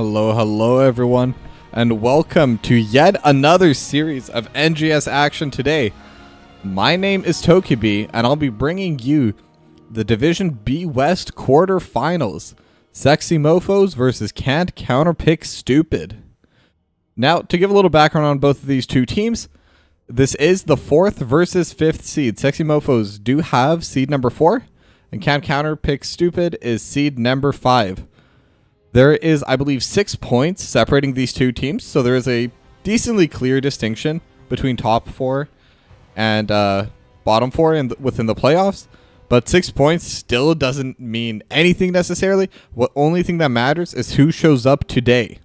Hello everyone, and welcome to yet another series of NGS action today. My name is Tokibi, and I'll be bringing you the Division B West Quarterfinals. Sexy Mofos versus Can't Counterpick Stupid. Now, to give a little background on both of these two teams, this is the 4th versus 5th seed. Sexy Mofos do have seed number 4, and Can't Counterpick Stupid is seed number 5. There is, I believe, 6 points separating these two teams, so there is a decently clear distinction between top 4 and bottom 4 within the playoffs. But 6 points still doesn't mean anything necessarily. The only thing that matters is who shows up today.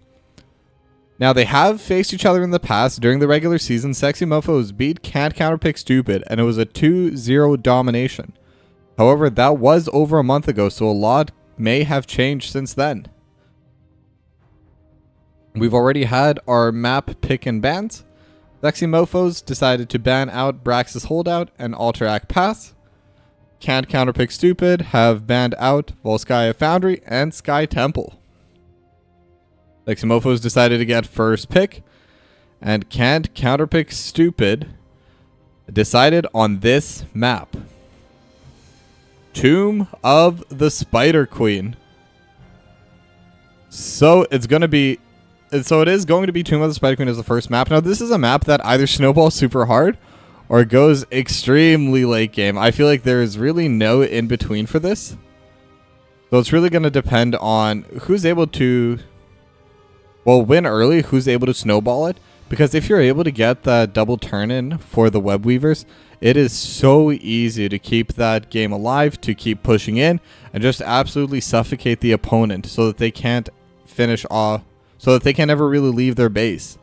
Now, they have faced each other in the past. During the regular season, Sexy Mofos beat Can't Counterpick Stupid, and it was a 2-0 domination. However, that was over a month ago, so a lot may have changed since then. We've already had our map pick and bans. Sexy Mofos decided to ban out Brax's Holdout and Alterac Pass. Can't Counterpick Stupid have banned out Volskaya Foundry and Sky Temple. Sexy Mofos decided to get first pick, and Can't Counterpick Stupid decided on this map. Tomb of the Spider Queen. So it is going to be Tomb of the Spider Queen as the first map. Now, this is a map that either snowballs super hard or goes extremely late game. I feel like there is really no in between for this. So it's really going to depend on who's able to, win early, who's able to snowball it. Because if you're able to get that double turn in for the Web Weavers, it is so easy to keep that game alive, to keep pushing in, and just absolutely suffocate the opponent so that they can't finish off. So that they can never really leave their base.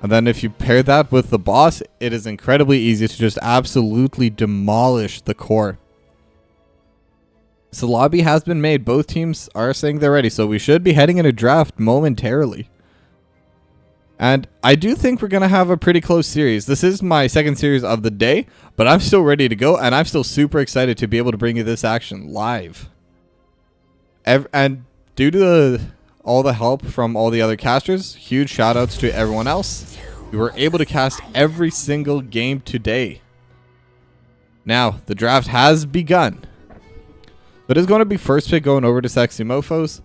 And then if you pair that with the boss, it is incredibly easy to just absolutely demolish the core. So the lobby has been made. Both teams are saying they're ready. So we should be heading into draft momentarily. And I do think we're going to have a pretty close series. This is my second series of the day, but I'm still ready to go. And I'm still super excited to be able to bring you this action live. And due to all the help from all the other casters, huge shout outs to everyone else. We were able to cast every single game today. Now, the draft has begun. But it's going to be first pick going over to Sexy Mofos.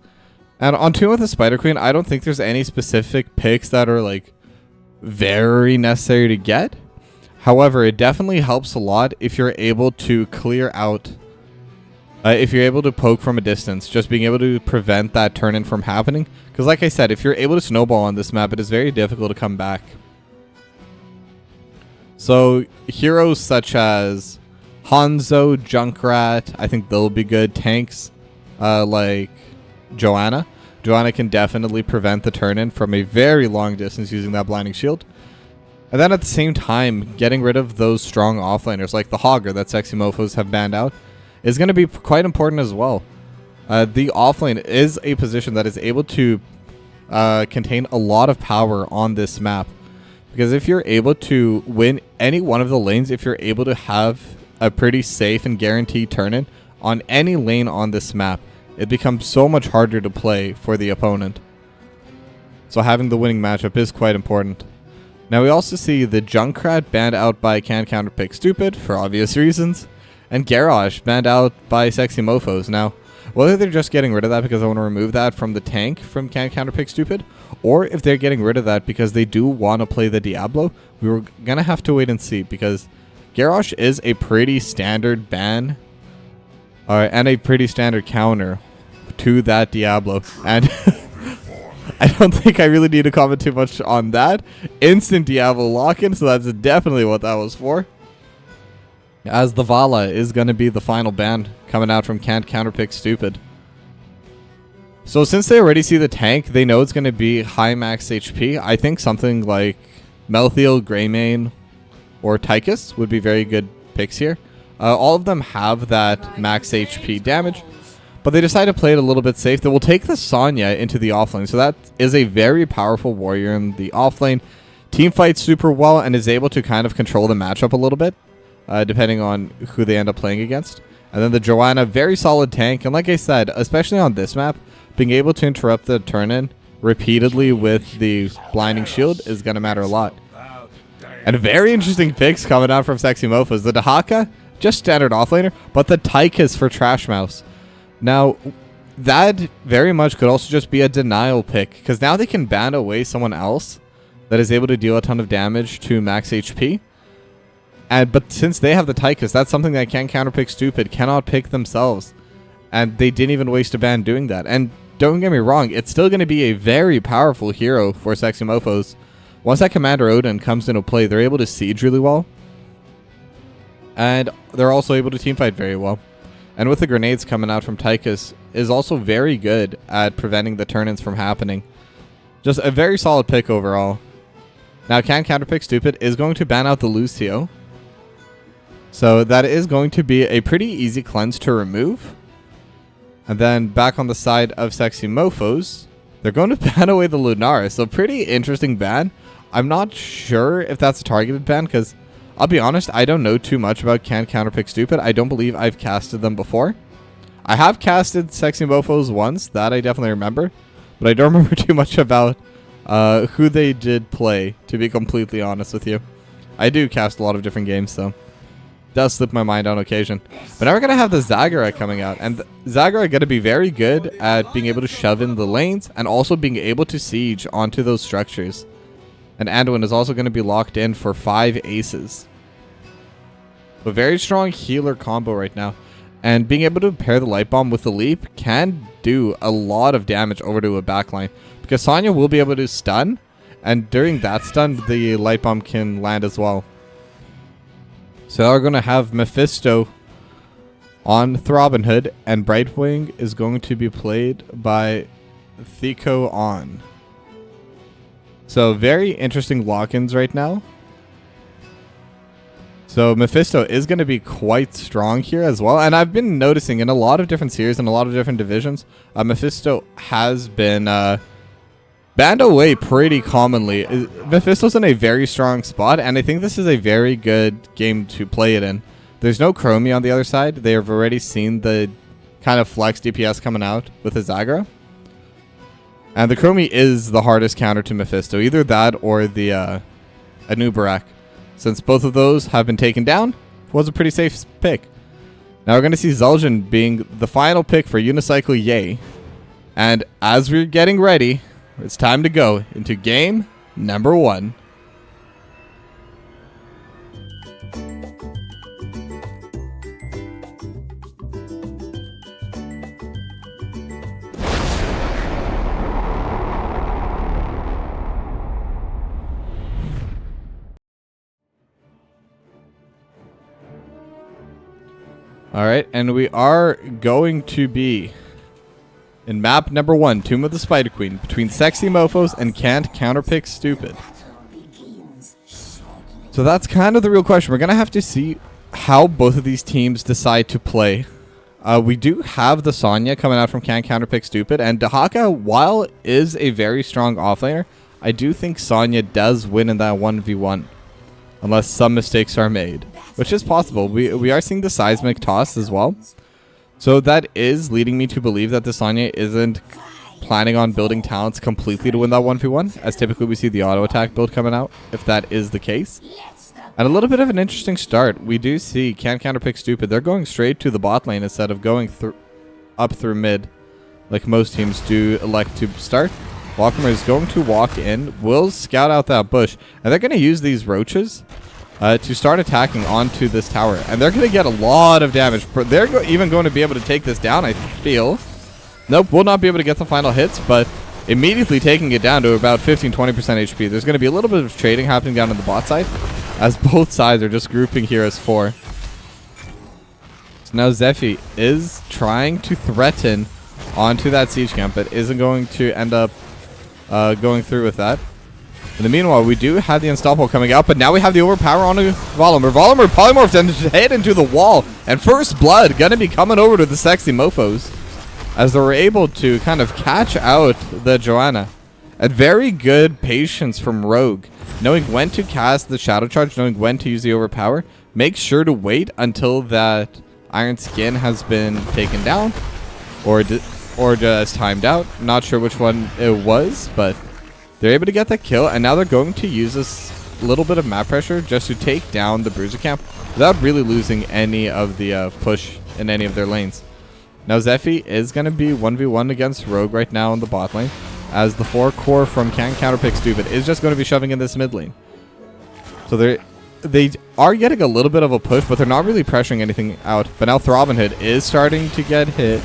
And on Tomb of the Spider Queen, I don't think there's any specific picks that are like very necessary to get. However, it definitely helps a lot if you're able to clear out if you're able to poke from a distance, just being able to prevent that turn-in from happening. Because like I said, if you're able to snowball on this map, it is very difficult to come back. So heroes such as Hanzo, Junkrat, I think they'll be good. Tanks like Joanna. Joanna can definitely prevent the turn-in from a very long distance using that blinding shield. And then at the same time, getting rid of those strong offlaners like the Hogger that Sexy Mofos have banned out is going to be quite important as well. The offlane is a position that is able to contain a lot of power on this map. Because if you're able to win any one of the lanes, if you're able to have a pretty safe and guaranteed turn-in on any lane on this map, it becomes so much harder to play for the opponent. So having the winning matchup is quite important. Now we also see the Junkrat banned out by Can't Counterpick Stupid for obvious reasons. And Garage banned out by Sexy Mofos. Now, whether they're just getting rid of that because I want to remove that from the tank from Can't Counterpick Stupid, or if they're getting rid of that because they do want to play the Diablo, we were going to have to wait and see, because Garage is a pretty standard ban and a pretty standard counter to that Diablo. And I don't think I really need to comment too much on that. Instant Diablo lock-in, so that's definitely what that was for. As the Vala is going to be the final ban coming out from Can't Counterpick Stupid. So since they already see the tank, they know it's going to be high max HP. I think something like Melthiel, Greymane, or Tychus would be very good picks here. All of them have that max HP damage, but they decide to play it a little bit safe. They will take the Sonya into the offlane. So that is a very powerful warrior in the offlane. Team fights super well and is able to kind of control the matchup a little bit. Depending on who they end up playing against. And then the Joanna, very solid tank. And like I said, especially on this map, being able to interrupt the turn-in repeatedly with the blinding shield is going to matter a lot. And very interesting picks coming out from Sexy Mofos. The Dahaka, just standard offlaner, but the Tychus for Trash Mouse. Now, that very much could also just be a denial pick, because now they can ban away someone else that is able to deal a ton of damage to max HP. But since they have the Tychus, that's something that Counterpick Stupid cannot pick themselves. And they didn't even waste a ban doing that. And don't get me wrong, it's still going to be a very powerful hero for Sexy Mofos. Once that Commander Odin comes into play, they're able to siege really well. And they're also able to teamfight very well. And with the grenades coming out from Tychus, is also very good at preventing the turn-ins from happening. Just a very solid pick overall. Now, Counterpick Stupid is going to ban out the Lucio. So that is going to be a pretty easy cleanse to remove. And then back on the side of Sexy Mofos, they're going to ban away the Lunaris. So pretty interesting ban. I'm not sure if that's a targeted ban, because I'll be honest, I don't know too much about Counterpick Stupid. I don't believe I've casted them before. I have casted Sexy Mofos once, that I definitely remember. But I don't remember too much about who they did play, to be completely honest with you. I do cast a lot of different games, so does slip my mind on occasion. But now we're going to have the Zagara coming out. And Zagara going to be very good at being able to shove in the lanes and also being able to siege onto those structures. And Anduin is also going to be locked in for 5 aces. A very strong healer combo right now. And being able to pair the Light Bomb with the Leap can do a lot of damage over to a backline. Because Sonya will be able to stun. And during that stun, the Light Bomb can land as well. So we're going to have Mephisto on Throbbing Hood, and Brightwing is going to be played by Thiko on. So very interesting lock-ins right now. So Mephisto is going to be quite strong here as well. And I've been noticing in a lot of different series and a lot of different divisions, Mephisto has been banned away pretty commonly. Mephisto's in a very strong spot, and I think this is a very good game to play it in. There's no Chromie on the other side. They have already seen the kind of flex DPS coming out with the Zagara. And the Chromie is the hardest counter to Mephisto. Either that or the Anubarak. Since both of those have been taken down, it was a pretty safe pick. Now we're going to see Zul'jin being the final pick for Unicycle Yay. And as we're getting ready, it's time to go into game number 1. Alright, and we are going to be in map number 1, Tomb of the Spider Queen, between Sexy Mofos and Counterpick Stupid. So that's kind of the real question. We're going to have to see how both of these teams decide to play. We do have the Sonya coming out from Counterpick Stupid, and Dahaka, while is a very strong offlaner, I do think Sonya does win in that 1v1. Unless some mistakes are made, which is possible. We are seeing the seismic toss as well. So that is leading me to believe that the Sonya isn't planning on building talents completely to win that 1v1, as typically we see the auto attack build coming out, if that is the case. And a little bit of an interesting start. We do see Counterpick Stupid. They're going straight to the bot lane instead of going up through mid, like most teams do elect to start. Walkmer is going to walk in, will scout out that bush, and they're going to use these roaches to start attacking onto this tower. And they're going to get a lot of damage. They're even going to be able to take this down, I feel. Nope, will not be able to get the final hits, but immediately taking it down to about 15-20% HP. There's going to be a little bit of trading happening down on the bot side, as both sides are just grouping here as 4. So now Zephy is trying to threaten onto that siege camp, but isn't going to end up going through with that. In the meanwhile, we do have the Unstoppable coming out, but now we have the Overpower on Volimer. Volimer polymorphs and head into the wall, and First Blood gonna be coming over to the Sexy Mofos as they were able to kind of catch out the Joanna. And very good patience from Rogue, knowing when to cast the Shadow Charge, knowing when to use the Overpower. Make sure to wait until that Iron Skin has been taken down, or or just timed out. Not sure which one it was, but they're able to get that kill, and now they're going to use this little bit of map pressure just to take down the Bruiser camp without really losing any of the push in any of their lanes. Now Zephy is going to be 1v1 against Rogue right now in the bot lane, as the 4 core from Counterpick Stupid is just going to be shoving in this mid lane. So they are getting a little bit of a push, but they're not really pressuring anything out. But now Throbbinhood is starting to get hit,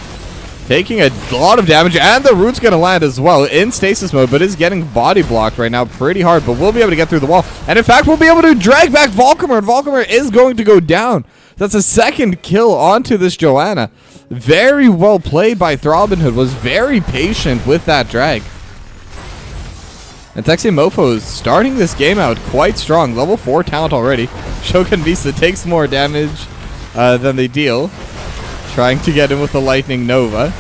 taking a lot of damage, and the root's going to land as well in stasis mode, but is getting body blocked right now pretty hard, but we'll be able to get through the wall. And in fact, we'll be able to drag back Volcommer, and Volcommer is going to go down. That's a second kill onto this Joanna. Very well played by Throbbinhood, was very patient with that drag. And Sexy Mofo is starting this game out quite strong. Level 4 talent already. Shogun Misa takes more damage than they deal, trying to get in with the Lightning Nova.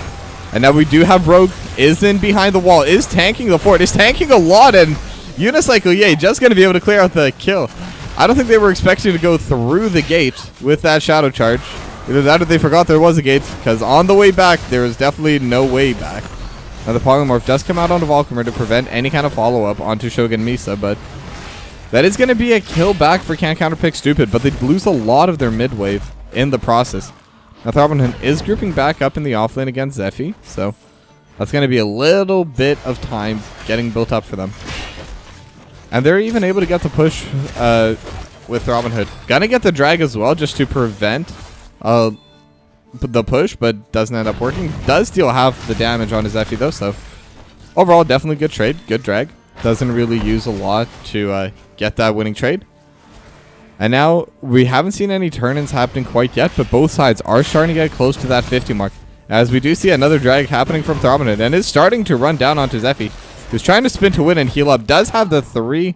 And now we do have Rogue is in behind the wall, is tanking the fort, is tanking a lot, and Unicycle, yay, just going to be able to clear out the kill. I don't think they were expecting to go through the gate with that Shadow Charge. Either that or they forgot there was a gate, because on the way back, there was definitely no way back. Now the Polymorph does come out onto Volcommer to prevent any kind of follow-up onto Shogun Misa, but that is going to be a kill back for Counterpick Stupid, but they lose a lot of their mid wave in the process. Now Throbbinhood is grouping back up in the offlane against Zephy, so that's going to be a little bit of time getting built up for them. And they're even able to get the push with Throbbinhood. Gonna get the drag as well just to prevent the push, but doesn't end up working. Does deal half the damage on his Zephy though, so overall definitely good trade, good drag. Doesn't really use a lot to get that winning trade. And now we haven't seen any turn-ins happening quite yet, but both sides are starting to get close to that 50 mark. As we do see another drag happening from Throbbinhood, and is starting to run down onto Zephy, who's trying to spin to win and heal up. Does have the 3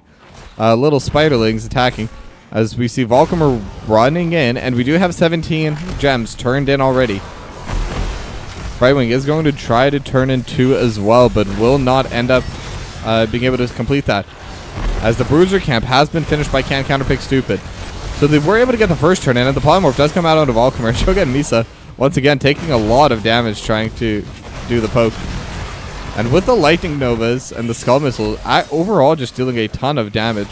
little spiderlings attacking, as we see Volcommer running in, and we do have 17 gems turned in already. Brightwing is going to try to turn in 2 as well, but will not end up being able to complete that, as the Bruiser camp has been finished by Counterpick Stupid. So they were able to get the first turn in, and the Polymorph does come out onto Volcommer. Shogun Misa, once again, taking a lot of damage trying to do the poke. And with the Lightning Novas and the Skull Missile, overall just dealing a ton of damage.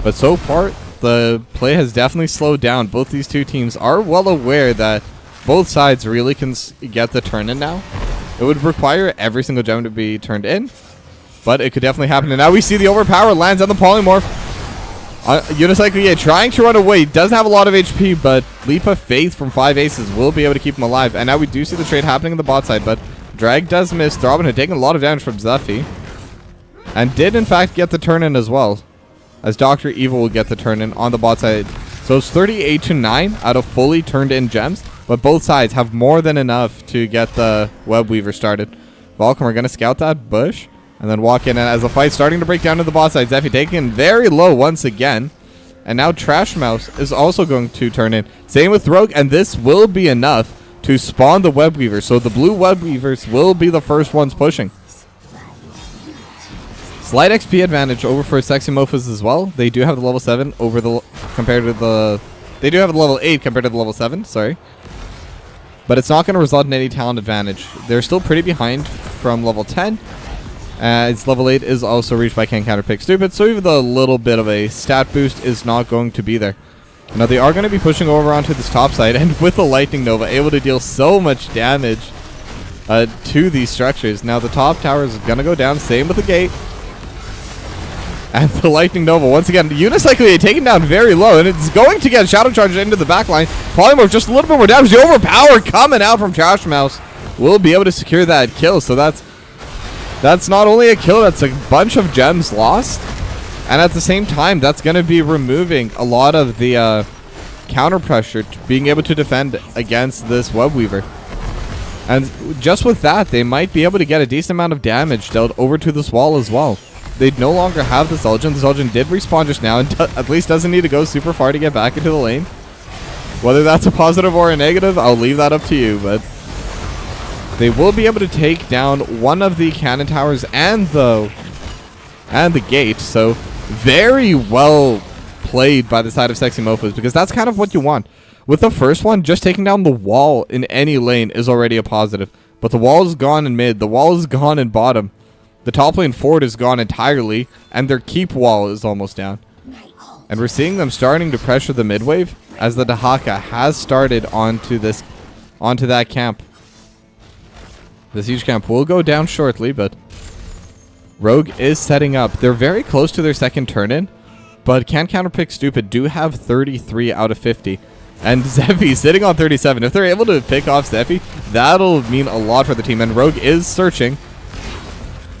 But so far, the play has definitely slowed down. Both these two teams are well aware that both sides really can get the turn in now. It would require every single gem to be turned in, but it could definitely happen. And now we see the overpower lands on the Polymorph. Unicycle, yeah, trying to run away. Doesn't have a lot of HP, but Leap of Faith from 5 aces will be able to keep him alive. And now we do see the trade happening on the bot side, but drag does miss. Throbbinhood taking a lot of damage from Zephy, and did in fact get the turn in as well, as Dr. Evil will get the turn in on the bot side. So it's 38-9 out of fully turned in gems, but both sides have more than enough to get the Web Weaver started. Volcommer going to scout that bush and then walk in, and as the fight's starting to break down to the bot side, Zephy taking very low once again. And now Trash Mouse is also going to turn in. Same with Rogue, and this will be enough to spawn the Web Weaver. So the blue Web Weavers will be the first ones pushing. Slight XP advantage over for Sexy Mofas as well. They do have the level 7 over the compared to the... They do have the level 8 compared to the level 7, sorry. But it's not going to result in any talent advantage. They're still pretty behind from level 10. Its level 8 is also reached by Counterpick Stupid, so even the little bit of a stat boost is not going to be there. Now they are going to be pushing over onto this top side, and with the Lightning Nova, able to deal so much damage to these structures. Now the top tower is going to go down, same with the gate. And the Lightning Nova, once again, Unicycle taken down very low, and it's going to get Shadow Charge into the backline. Polymorph just a little bit more damage. The overpower coming out from Trash Mouse will be able to secure that kill, so that's not only a kill, that's a bunch of gems lost. And at the same time, that's going to be removing a lot of the counter pressure to being able to defend against this Web Weaver. And just with that, they might be able to get a decent amount of damage dealt over to this wall as well. They no longer have the Zul'jin. The Zul'jin did respawn just now, and at least doesn't need to go super far to get back into the lane. Whether that's a positive or a negative, I'll leave that up to you, but they will be able to take down one of the cannon towers and the gate. So very well played by the side of Sexy Mofas, because that's kind of what you want. with the first one, just taking down the wall in any lane is already a positive. But the wall is gone in mid. The wall is gone in bottom. The top lane forward is gone entirely. And their keep wall is almost down. And we're seeing them starting to pressure the mid wave as the Dahaka has started onto that camp. This huge camp will go down shortly, but Rogue is setting up. They're very close to their second turn-in, but can Counterpick Stupid do have 33 out of 50. And Zeffy sitting on 37. If they're able to pick off Zeffy, that'll mean a lot for the team. And Rogue is searching,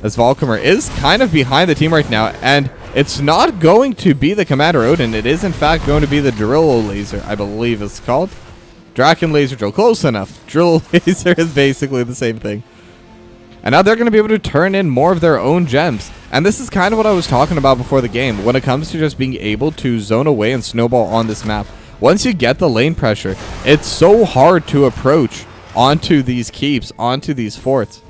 as Valkymer is kind of behind the team right now. And it's not going to be the Commander Odin. It is, in fact, going to be the Drill Laser, I believe it's called. Draken Laser Drill. Close enough. Drill Laser is basically the same thing. And now they're going to be able to turn in more of their own gems. And this is kind of what I was talking about before the game when it comes to just being able to zone away and snowball on this map. Once you get the lane pressure, it's so hard to approach onto these keeps, onto these forts.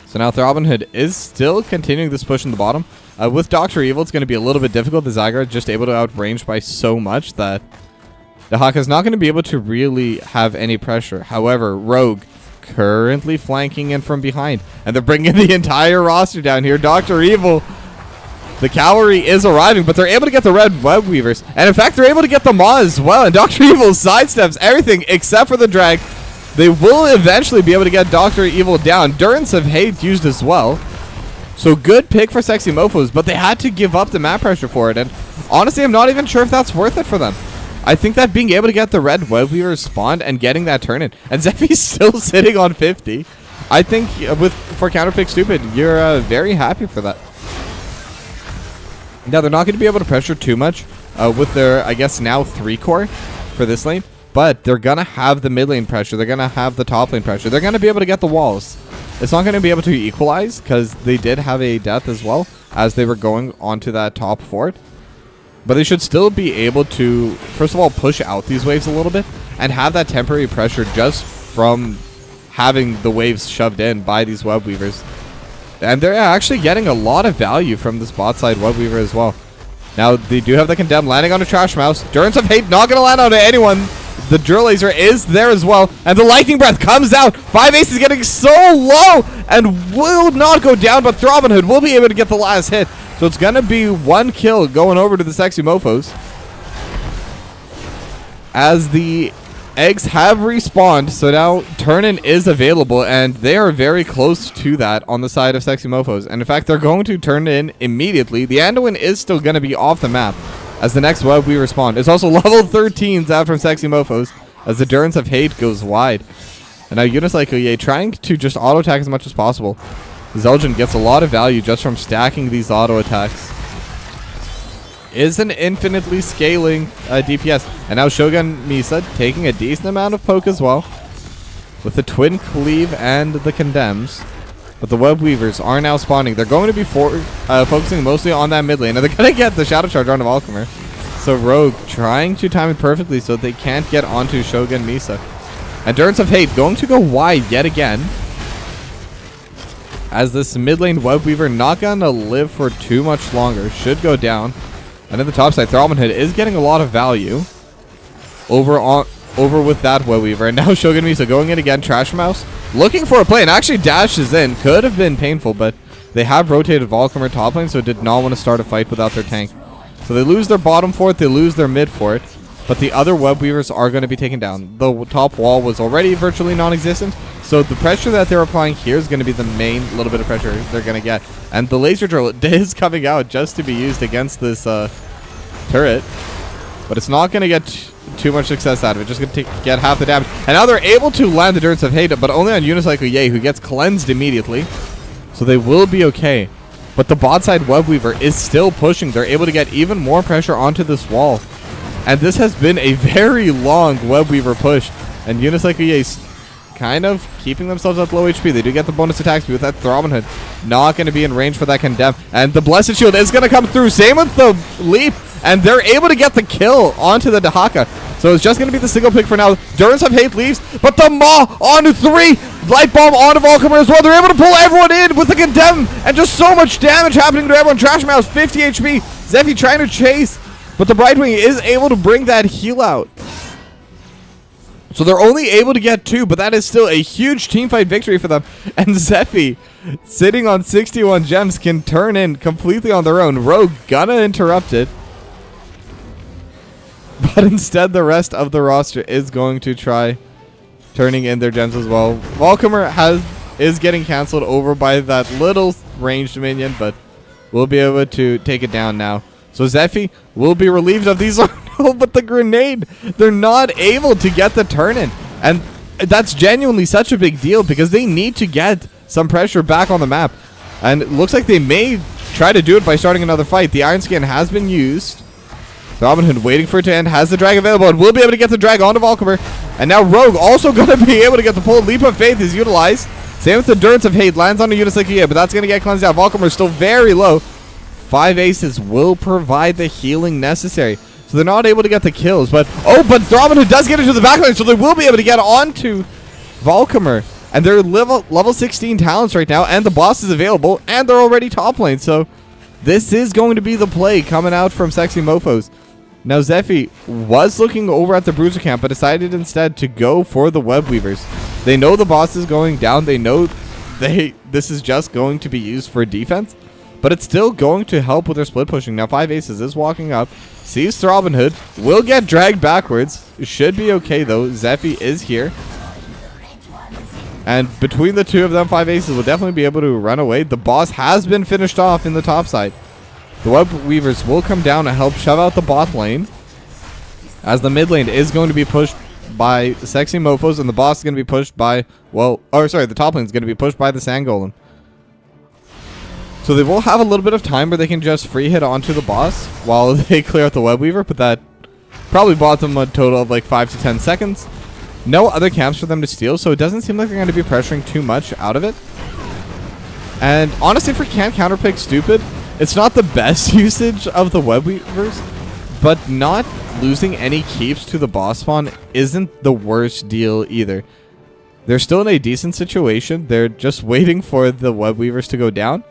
So now Throbbinhood is still continuing this push in the bottom. With Dr. Evil, it's going to be a little bit difficult. The Zygarde just able to outrange by so much that the Hawk is not going to be able to really have any pressure. However, Rogue currently flanking in from behind. And they're bringing the entire roster down here. Dr. Evil, the cavalry is arriving, but they're able to get the red web weavers. And in fact, they're able to get the Maw as well. And Dr. Evil sidesteps everything except for the drag. They will eventually be able to get Dr. Evil down. Durance of Hate used as well. So good pick for Sexy Mofos, but they had to give up the map pressure for it. And honestly, I'm not even sure if that's worth it for them. I think that being able to get the red web weaver spawned and getting that turn in, and Zeffy's still sitting on 50. I think for Counterpick Stupid, you're very happy for that. Now they're not going to be able to pressure too much with their, I guess now 3-core for this lane, but they're going to have the mid lane pressure. They're going to have the top lane pressure. They're going to be able to get the walls. It's not going to be able to equalize because they did have a death as well as they were going onto that top fort. But they should still be able to, first of all, push out these waves a little bit and have that temporary pressure just from having the waves shoved in by these web weavers. And they're actually getting a lot of value from this bot side web weaver as well. Now, they do have the Condemn landing on a Trash Mouse. Durance of Hate not going to land on anyone. The Drill Laser is there as well. And the Lightning Breath comes out. 5-Ace is getting so low and will not go down, but Throbbinhood will be able to get the last hit. So it's going to be 1 kill going over to the Sexy Mofos. As the eggs have respawned, so now turn-in is available, and they are very close to that on the side of Sexy Mofos. And in fact, they're going to turn in immediately. The Anduin is still going to be off the map as the next web we respond. It's also level 13s out from Sexy Mofos as the Durance of Hate goes wide. And now Unicycle trying to just auto-attack as much as possible. Zeldin gets a lot of value just from stacking these auto attacks. Is an infinitely scaling DPS. And now Shogun Misa taking a decent amount of poke as well. With the Twin Cleave and the Condemns. But the Web Weavers are now spawning. They're going to be focusing mostly on that mid lane. And they're going to get the Shadow Charge onto Valkymer. So Rogue trying to time it perfectly so they can't get onto Shogun Misa. And Durance of Hate going to go wide yet again. As this mid lane web weaver not gonna live for too much longer, should go down. And in the top side, Throbbinhood is getting a lot of value over with that web weaver. And now Shogun Misa going in again, Trash Mouse, looking for a play, and actually dashes in. Could have been painful, but they have rotated Valkymer top lane, so did not want to start a fight without their tank. So they lose their bottom fort, they lose their mid fort, but the other web weavers are going to be taken down. The top wall was already virtually non-existent, so the pressure that they're applying here is going to be the main little bit of pressure they're going to get. And the laser drill is coming out just to be used against this turret, but it's not going to get too much success out of it. Just going to get half the damage. And now they're able to land the Durance of Hate, but only on Unicycle Ye, who gets cleansed immediately. So they will be okay. But the bot side web weaver is still pushing. They're able to get even more pressure onto this wall. And this has been a very long web weaver push. And Unicycle Ye kind of keeping themselves at low HP. They do get the bonus attack speed with that Throbbinhood. Not going to be in range for that Condemn. And the Blessed Shield is going to come through. Same with the Leap. And they're able to get the kill onto the Dahaka. So it's just going to be the single pick for now. Durance of Hate leaves, but the Maw onto 3. Light Bomb onto Valkymer as well. They're able to pull everyone in with the Condemn. And just so much damage happening to everyone. Trash Mouse, 50 HP. Zeffy trying to chase But the Brightwing is able to bring that heal out. So they're only able to get 2, but that is still a huge teamfight victory for them. And Zephy, sitting on 61 gems, can turn in completely on their own. Rogue gonna interrupt it. But instead, the rest of the roster is going to try turning in their gems as well. Valkymer is getting canceled over by that little ranged minion, but we'll be able to take it down now. So Zephy will be relieved of these. Oh, but the grenade, they're not able to get the turn in. And that's genuinely such a big deal because they need to get some pressure back on the map. And it looks like they may try to do it by starting another fight. The Iron Skin has been used. Robin Hood waiting for it to end, has the drag available, and will be able to get the drag onto Valkymer. And now Rogue also going to be able to get the pull. Leap of Faith is utilized. Same with the Endurance of Hate, lands on a Unicycle, but that's going to get cleansed out. Valkymer is still very low. 5 aces will provide the healing necessary. So they're not able to get the kills, but Robin Hood does get into the backline, so they will be able to get onto Valkymer. And they're level 16 talents right now, and the boss is available, and they're already top lane. So this is going to be the play coming out from Sexy Mofos. Now Zephy was looking over at the Bruiser camp, but decided instead to go for the Web Weavers. They know the boss is going down. They know this is just going to be used for defense, but it's still going to help with their split pushing. Now 5 aces is walking up, sees Robin Hood, will get dragged backwards. Should be okay though. Zephy is here. And between the two of them, 5 aces will definitely be able to run away. The boss has been finished off in the top side. The Web Weavers will come down and help shove out the bot lane, as the mid lane is going to be pushed by Sexy Mofos, and the boss is going to be pushed by, the top lane is going to be pushed by the Sand Golem. So they will have a little bit of time where they can just free hit onto the boss while they clear out the Web Weaver, but that probably bought them a total of like 5 to 10 seconds. No other camps for them to steal, so it doesn't seem like they're going to be pressuring too much out of it. And honestly, for can't counterpick stupid, it's not the best usage of the Web Weavers, but not losing any keeps to the boss spawn isn't the worst deal either. They're still in a decent situation. They're just waiting for the Web Weavers to go down.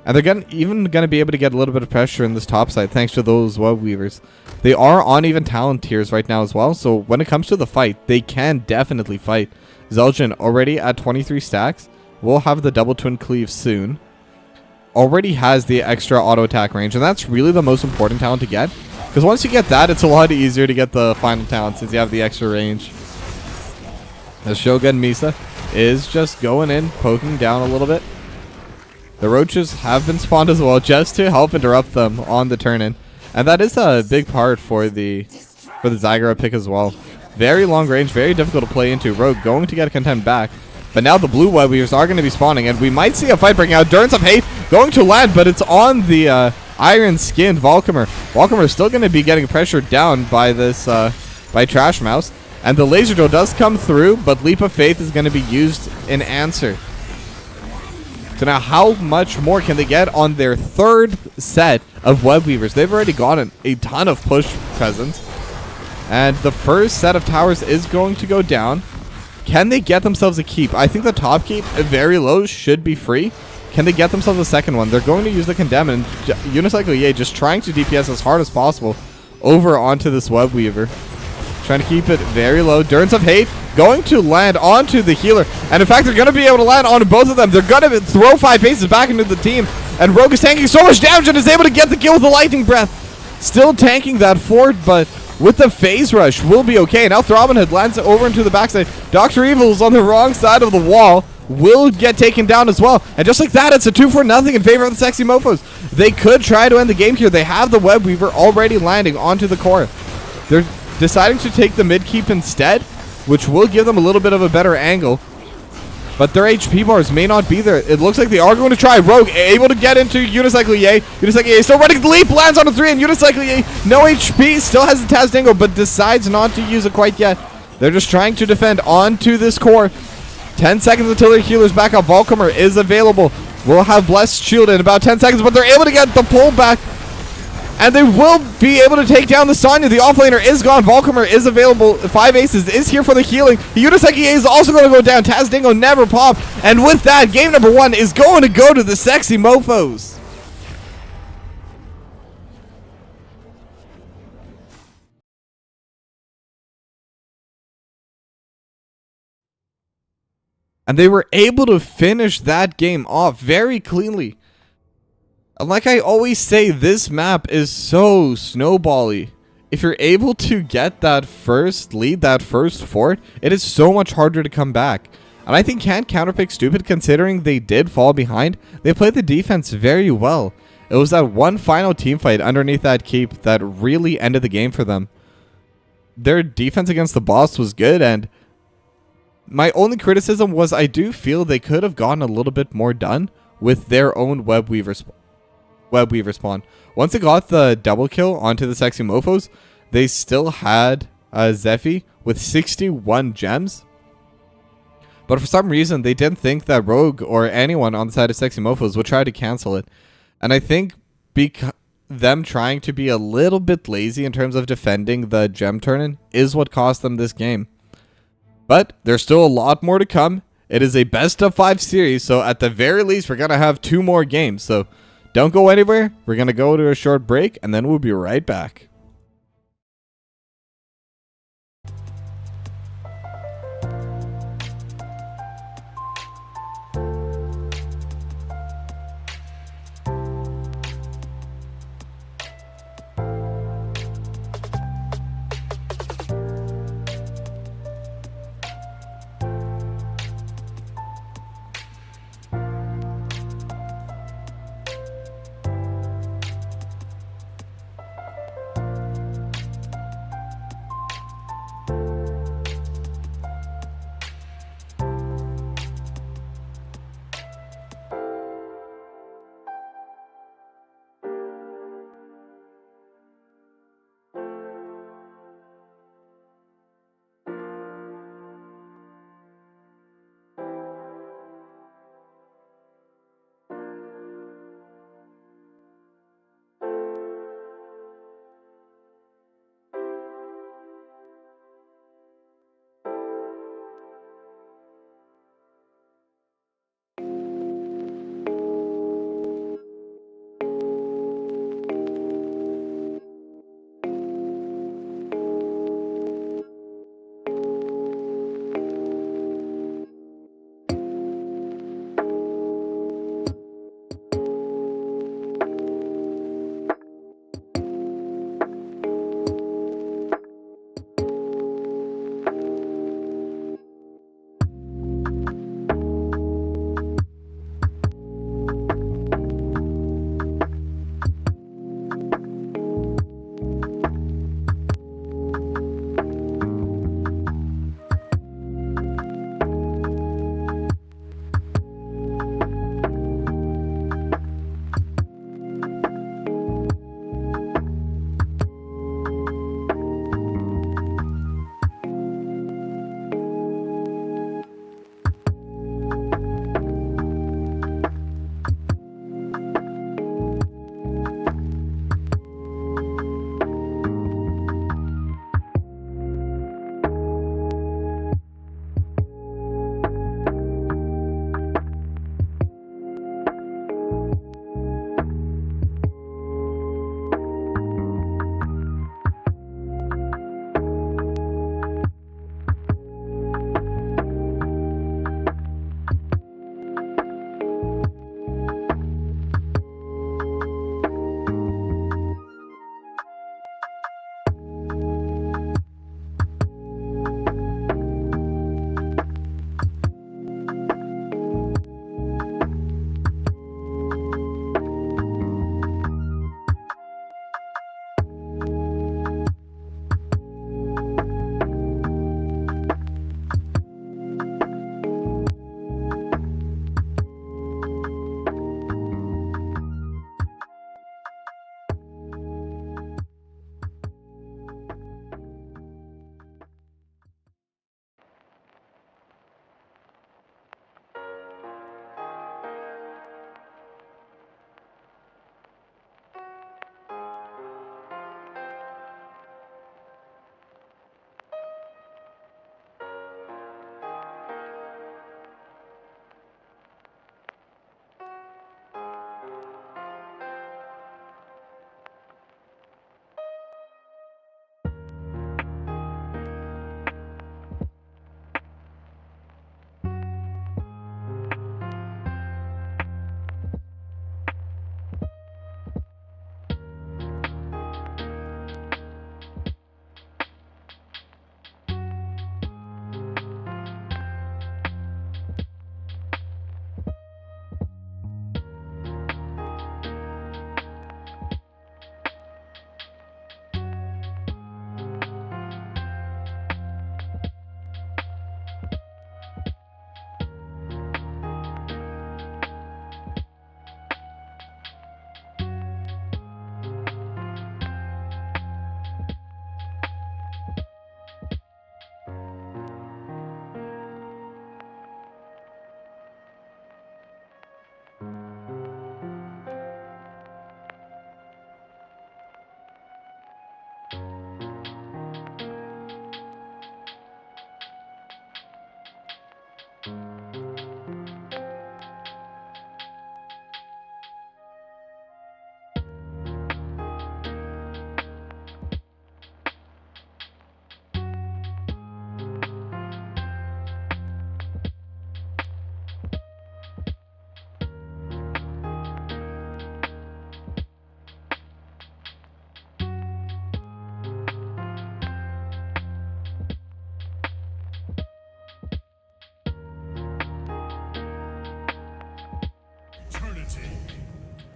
And they're even going to be able to get a little bit of pressure in this top side thanks to those Web Weavers. They are on even talent tiers right now as well, so when it comes to the fight, they can definitely fight. Zeldin already at 23 stacks. We'll have the double twin cleave soon. Already has the extra auto attack range, and that's really the most important talent to get, because once you get that, it's a lot easier to get the final talent since you have the extra range. As Shogun Misa is just going in, poking down a little bit. The roaches have been spawned as well, just to help interrupt them on the turn-in, and that is a big part for the Zygarde pick as well. Very long range, very difficult to play into. Rogue going to get a contend back. But now the blue Web Weavers are going to be spawning, and we might see a fight breaking out. Endurance of Hate going to land, but it's on the iron-skinned Valkymer. Valkymer is still going to be getting pressured down by this by Trash Mouse, and the laser drill does come through, but Leap of Faith is going to be used in answer. So now, how much more can they get on their third set of Web Weavers? They've already gotten a ton of push presence, and the first set of towers is going to go down. Can they get themselves a keep? I think the top keep, very low, should be free. Can they get themselves a second one? They're going to use the Condemn, and Unicycle EA just trying to DPS as hard as possible over onto this Web Weaver. Trying to keep it very low. Endurance of Hate going to land onto the healer. And in fact, they're going to be able to land onto both of them. They're going to throw 5 paces back into the team. And Rogue is tanking so much damage and is able to get the kill with the Lightning Breath. Still tanking that fort, but with the phase rush, will be okay. Now Robin Hood lands over into the backside. Dr. Evil's on the wrong side of the wall. Will get taken down as well. And just like that, it's a 2-for-0 in favor of the Sexy Mofos. They could try to end the game here. They have the Web Weaver already landing onto the core. They're deciding to take the mid keep instead, which will give them a little bit of a better angle. But their HP bars may not be there. It looks like they are going to try. Rogue able to get into Unicycle EA. Unicycle EA still running the leap. Lands on a 3, and Unicycle EA, no HP. Still has the Taz Dingo, but decides not to use it quite yet. They're just trying to defend onto this core. 10 seconds until their healer's back up. Valkymer is available. We'll have Blessed Shield in about 10 seconds, but they're able to get the pull back. And they will be able to take down the Sonya. The offlaner is gone. Valkymer is available. 5 aces is here for the healing. Unicycle EA is also going to go down. Taz Dingo never popped. And with that, game number 1 is going to go to the Sexy Mofos. And they were able to finish that game off very cleanly. And like I always say, this map is so snowbally. If you're able to get that first lead, that first fort, it is so much harder to come back. And I think can't Counterpick stupid considering they did fall behind. They played the defense very well. It was that one final team fight underneath that keep that really ended the game for them. Their defense against the boss was good, and my only criticism was I do feel they could have gotten a little bit more done with their own web weaver spawn. Once they got the double kill onto the sexy mofos, they still had Zephy with 61 gems. But for some reason, they didn't think that Rogue or anyone on the side of sexy mofos would try to cancel it. And I think them trying to be a little bit lazy in terms of defending the gem turn-in is what cost them this game. But there's still a lot more to come. It is a best of 5 series, so at the very least, we're going to have 2 more games. So don't go anywhere. We're going to go to a short break, and then we'll be right back.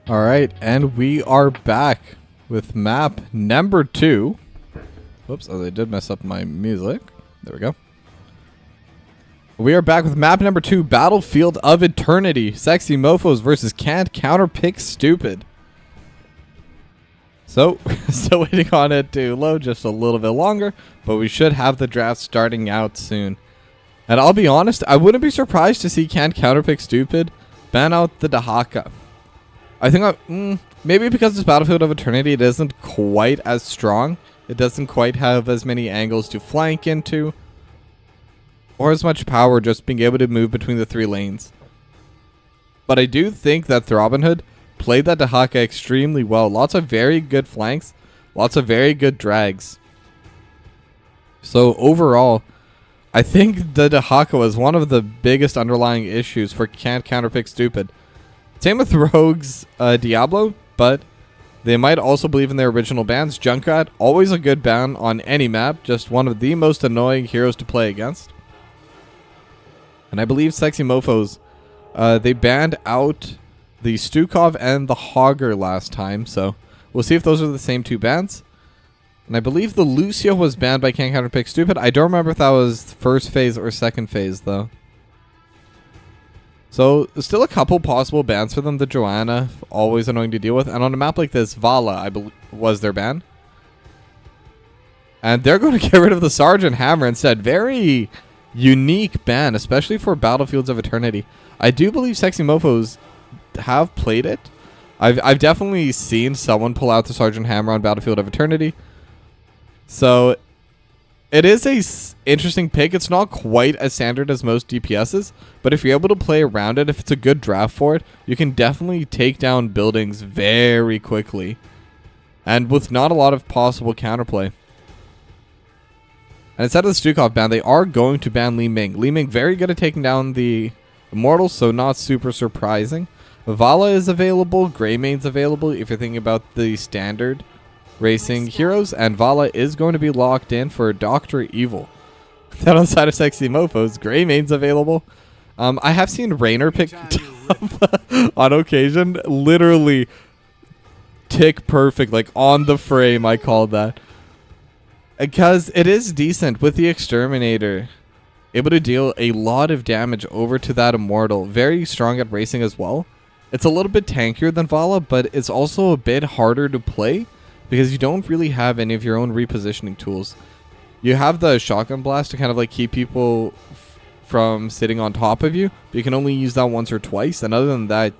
All right, and we are back with map number 2. Whoops, I did mess up my music. There we go. We are back with map number 2, Battlefield of Eternity. Sexy Mofos versus Can't Counterpick Stupid. So, still waiting on it to load just a little bit longer, but we should have the draft starting out soon. And I'll be honest, I wouldn't be surprised to see Can't Counterpick Stupid ban out the Dahaka. I think maybe because it's Battlefield of Eternity, it isn't quite as strong. It doesn't quite have as many angles to flank into, or as much power just being able to move between the 3 lanes. But I do think that Robin played that Dahaka extremely well. Lots of very good flanks, lots of very good drags. So overall, I think the Dahaka was one of the biggest underlying issues for Can't Counterpick Stupid. Same with Rogue's Diablo, but they might also believe in their original bans. Junkrat, always a good ban on any map, just one of the most annoying heroes to play against. And I believe Sexy Mofos, they banned out the Stukov and the Hogger last time, so we'll see if those are the same 2 bans. And I believe the Lucio was banned by Can't Counterpick Stupid. I don't remember if that was first phase or second phase, though. So, still a couple possible bans for them. The Joanna, always annoying to deal with. And on a map like this, Vala, I believe, was their ban. And they're going to get rid of the Sergeant Hammer instead. Very unique ban, especially for Battlefields of Eternity. I do believe Sexy Mofos have played it. I've definitely seen someone pull out the Sergeant Hammer on Battlefield of Eternity. So, it is a interesting pick. It's not quite as standard as most DPSs, but if you're able to play around it, if it's a good draft for it, you can definitely take down buildings very quickly, and with not a lot of possible counterplay. And instead of the Stukov ban, they are going to ban Li Ming. Li Ming very good at taking down the Immortals, so not super surprising. Vala is available, Greymane's available if you're thinking about the standard racing heroes, and Vala is going to be locked in for Dr. Evil. Then on the side of Sexy Mofos, Greymane's available. I have seen Raynor picked up on occasion. Literally tick perfect, like on the frame, I called that. Because it is decent with the Exterminator. Able to deal a lot of damage over to that Immortal. Very strong at racing as well. It's a little bit tankier than Vala, but it's also a bit harder to play, because you don't really have any of your own repositioning tools. You have the shotgun blast to kind of like keep people from sitting on top of you, but you can only use that once or twice, and other than that,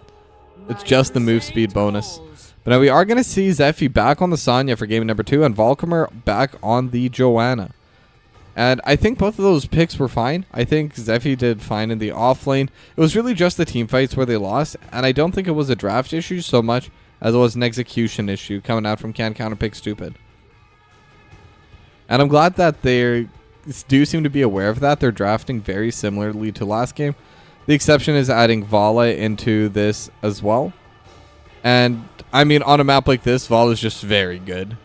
it's just the move speed bonus. But now we are going to see Zephy back on the Sonya for game number 2, and Volkamer back on the Joanna. And I think both of those picks were fine. I think Zephy did fine in the off lane. It was really just the team fights where they lost, and I don't think it was a draft issue so much as it was an execution issue coming out from Can't Counterpick Stupid. And I'm glad that they do seem to be aware of that. They're drafting very similarly to last game. The exception is adding Vala into this as well. And, I mean, on a map like this, Vala is just very good.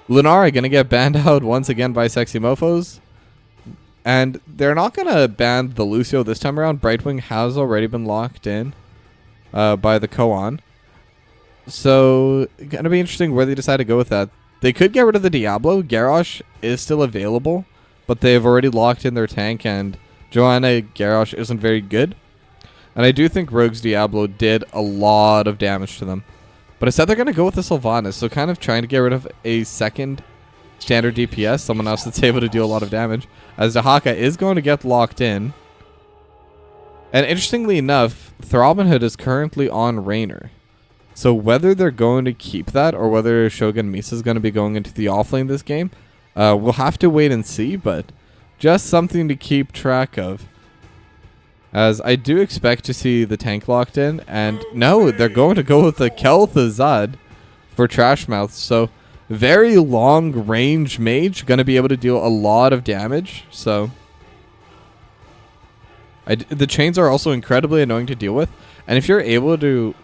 Lunara going to get banned out once again by Sexy Mofos. And they're not going to ban the Lucio this time around. Brightwing has already been locked in by the Koan. So, going to be interesting where they decide to go with that. They could get rid of the Diablo. Garrosh is still available, but they've already locked in their tank, and Joanna Garrosh isn't very good. And I do think Rogue's Diablo did a lot of damage to them. But instead they're going to go with the Sylvanas, so kind of trying to get rid of a second standard DPS, someone else that's able to do a lot of damage, as Dahaka is going to get locked in. And interestingly enough, Throbbinhood is currently on Raynor. So whether they're going to keep that or whether Shogun Misa is going to be going into the offlane this game, we'll have to wait and see, but just something to keep track of. As I do expect to see the tank locked in, and no, they're going to go with the Kel'Thuzad for Trashmouth. So very long range mage, going to be able to deal a lot of damage. So the chains are also incredibly annoying to deal with, and if you're able to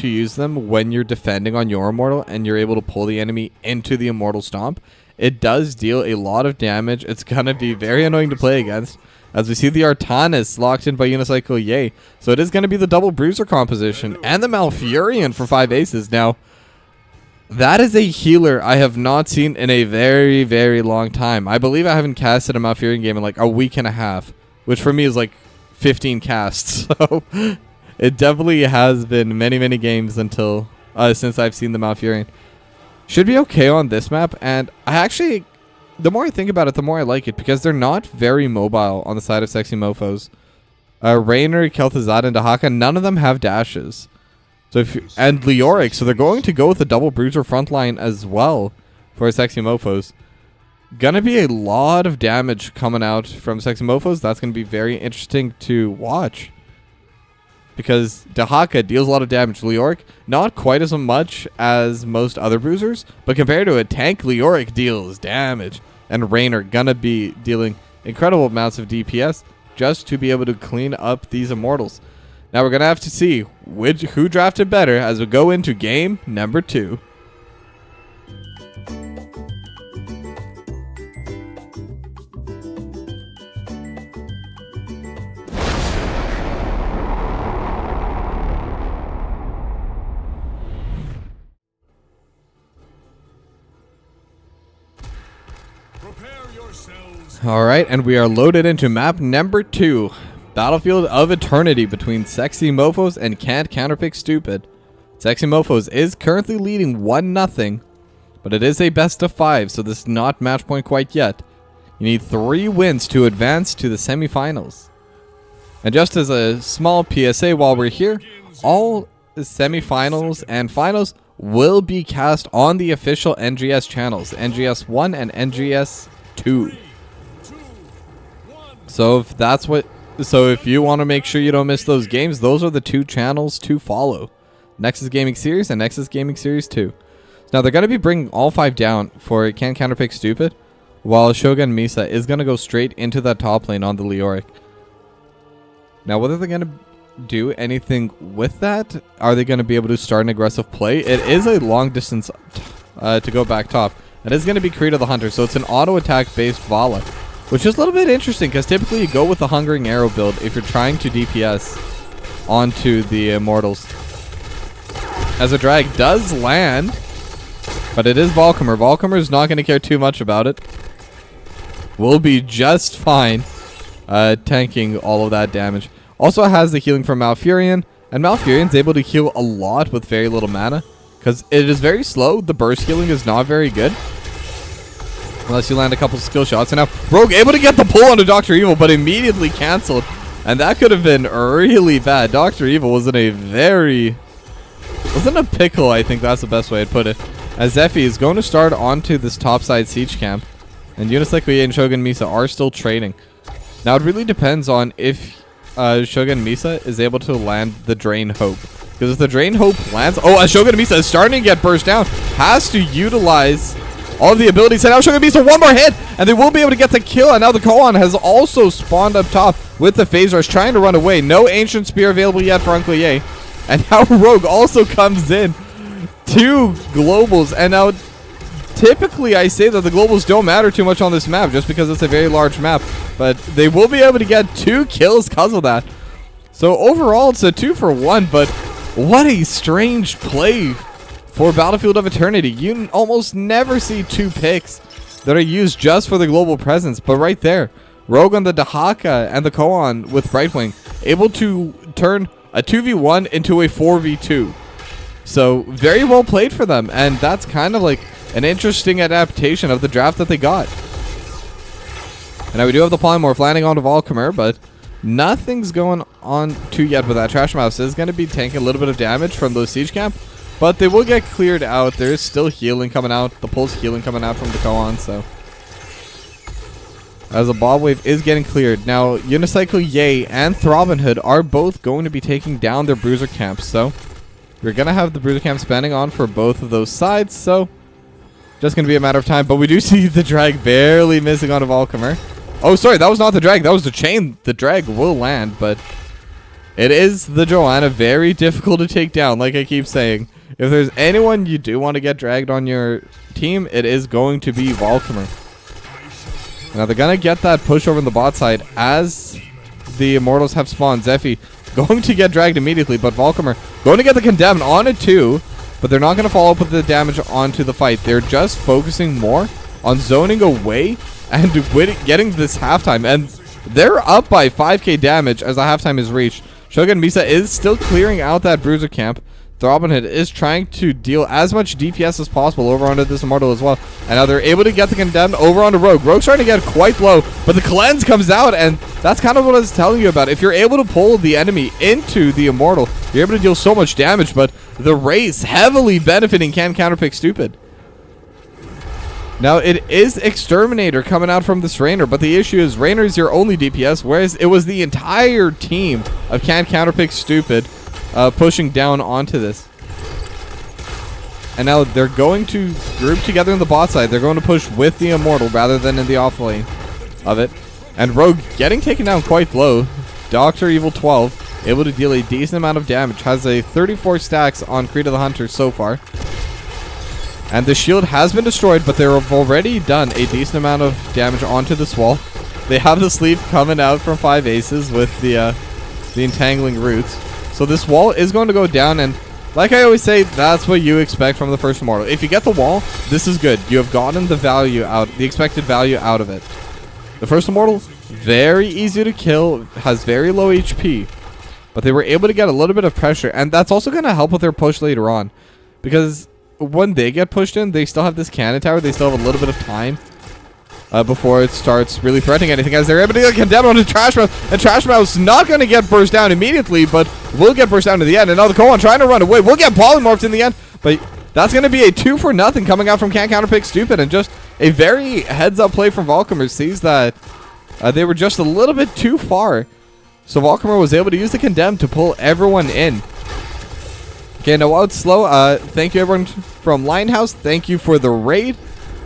use them when you're defending on your Immortal and you're able to pull the enemy into the Immortal Stomp, it does deal a lot of damage. It's going to be very annoying to play against. as we see the Artanis locked in by Unicycle Yay. So it is going to be the double bruiser composition and the Malfurion for 5 aces. Now, that is a healer I have not seen in a very, very long time. I believe I haven't casted a Malfurion game in like a week and a half, which for me is like 15 casts. So it definitely has been many, many games until since I've seen the Malfurion. Should be okay on this map, and I actually, the more I think about it, the more I like it, because they're not very mobile on the side of Sexy Mofos. Raynor, Kel'Thuzad, and Dahaka, none of them have dashes. So and Leoric, so they're going to go with a double bruiser frontline as well for Sexy Mofos. Gonna be a lot of damage coming out from Sexy Mofos. That's gonna be very interesting to watch, because Dahaka deals a lot of damage. Leoric, not quite as much as most other bruisers, but compared to a tank, Leoric deals damage. And Raynor gonna be dealing incredible amounts of DPS just to be able to clean up these Immortals. Now we're gonna have to see who drafted better as we go into game number 2. Alright, and we are loaded into map number 2. Battlefield of Eternity between Sexy Mofos and Can't Counterpick Stupid. Sexy Mofos is currently leading 1-0, but it is a best of 5, so this is not match point quite yet. You need 3 wins to advance to the semifinals. And just as a small PSA while we're here, all semifinals and finals will be cast on the official NGS channels, NGS 1 and NGS 2. So if you want to make sure you don't miss those games, those are the 2 channels to follow. Nexus Gaming Series and Nexus Gaming Series 2. Now they're going to be bringing all 5 down for Can't Counterpick Stupid, while Shogun Misa is going to go straight into that top lane on the Leoric. Now whether they're going to do anything with that, are they going to be able to start an aggressive play? It is a long distance to go back top. It is going to be Creed the Hunter, so it's an auto attack based Vala, which is a little bit interesting, because typically you go with the Hungering Arrow build if you're trying to DPS onto the Immortals. As a drag does land, but it is Valkymer. Valkymer is not going to care too much about it. Will be just fine tanking all of that damage. Also has the healing from Malfurion, and Malfurion's able to heal a lot with very little mana, because it is very slow. The burst healing is not very good, unless you land a couple skill shots. And now Rogue able to get the pull onto Dr. Evil, but immediately cancelled. And that could have been really bad. Dr. Evil was in a pickle, I think that's the best way to put it. As Zephy is going to start onto this topside siege camp. And Unicycle and Shogun Misa are still trading. Now it really depends on if Shogun Misa is able to land the Drain Hope. Because if the Drain Hope lands... Oh, Shogun Misa is starting to get burst down. Has to utilize all of the abilities. And now Shogun Misa, one more hit, and they will be able to get the kill. And now the Koan has also spawned up top with the Phase Rush, trying to run away. No Ancient Spear available yet for Uncle Ye. And now Rogue also comes in. 2 globals. And now typically I say that the globals don't matter too much on this map, just because it's a very large map. But they will be able to get 2 kills because of that. So overall it's a 2 for 1. But what a strange play for Battlefield of Eternity. You almost never see 2 picks that are used just for the global presence. But right there, Rogue on the Dahaka and the Koan with Brightwing, able to turn a 2v1 into a 4v2. So very well played for them. And that's kind of like an interesting adaptation of the draft that they got. And now we do have the Polymorph landing onto Valkymer, but nothing's going on too yet with that. Trash Mouse is going to be tanking a little bit of damage from those siege camp, but they will get cleared out. There is still healing coming out. The pulse healing coming out from the Koan, so as a Bob Wave is getting cleared. Now, Unicycle Yay and Throbbing Hood are both going to be taking down their Bruiser camps, so we're going to have the Bruiser camp spanning on for both of those sides, so just going to be a matter of time. But we do see the drag barely missing onto Valkymer. Oh, sorry, that was not the drag. That was the chain. The drag will land, but it is the Joanna. Very difficult to take down, like I keep saying. If there's anyone you do want to get dragged on your team, it is going to be Valkymer. Now they're going to get that push over in the bot side as the Immortals have spawned. Zephy going to get dragged immediately, but Volkamer going to get the Condemned on it too, but they're not going to follow up with the damage onto the fight. They're just focusing more on zoning away and getting this halftime, and they're up by 5k damage as the halftime is reached. Shogun Misa is still clearing out that Bruiser camp. Throbbinhead is trying to deal as much DPS as possible over onto this Immortal as well. And now they're able to get the Condemned over onto Rogue. Rogue's trying to get quite low, but the Cleanse comes out, and that's kind of what I was telling you about. If you're able to pull the enemy into the Immortal, you're able to deal so much damage, but the race heavily benefiting Counterpick Stupid. Now, it is Exterminator coming out from this Raynor, but the issue is Raynor is your only DPS, whereas it was the entire team of Counterpick Stupid pushing down onto this. And now they're going to group together in the bot side. They're going to push with the Immortal rather than in the off lane of it. And Rogue getting taken down quite low. Dr. Evil 12 able to deal a decent amount of damage. Has a 34 stacks on Creed of the Hunter so far. And the shield has been destroyed, but they've already done a decent amount of damage onto this wall. They have the sleeve coming out from 5 aces with the entangling roots. So this wall is going to go down, and like I always say, that's what you expect from the first Immortal. If you get the wall, this is good. You have gotten the value out, the expected value out of it. The first Immortal, very easy to kill, has very low HP, but they were able to get a little bit of pressure, and that's also going to help with their push later on, because when they get pushed in, they still have this cannon tower. They still have a little bit of time before it starts really threatening anything, as they're able to get condemned onto Trash Mouse, and Trash Mouse not going to get burst down immediately, but will get burst down to the end. And now the Koan trying to run away. We'll get polymorphed in the end, but that's going to be a 2-for-0 coming out from Counterpick Stupid, and just a very heads-up play from Volkamer. Sees that they were just a little bit too far, so Volkamer was able to use the Condemn to pull everyone in. Okay, now while it's slow, thank you everyone from Lionhouse. Thank you for the raid.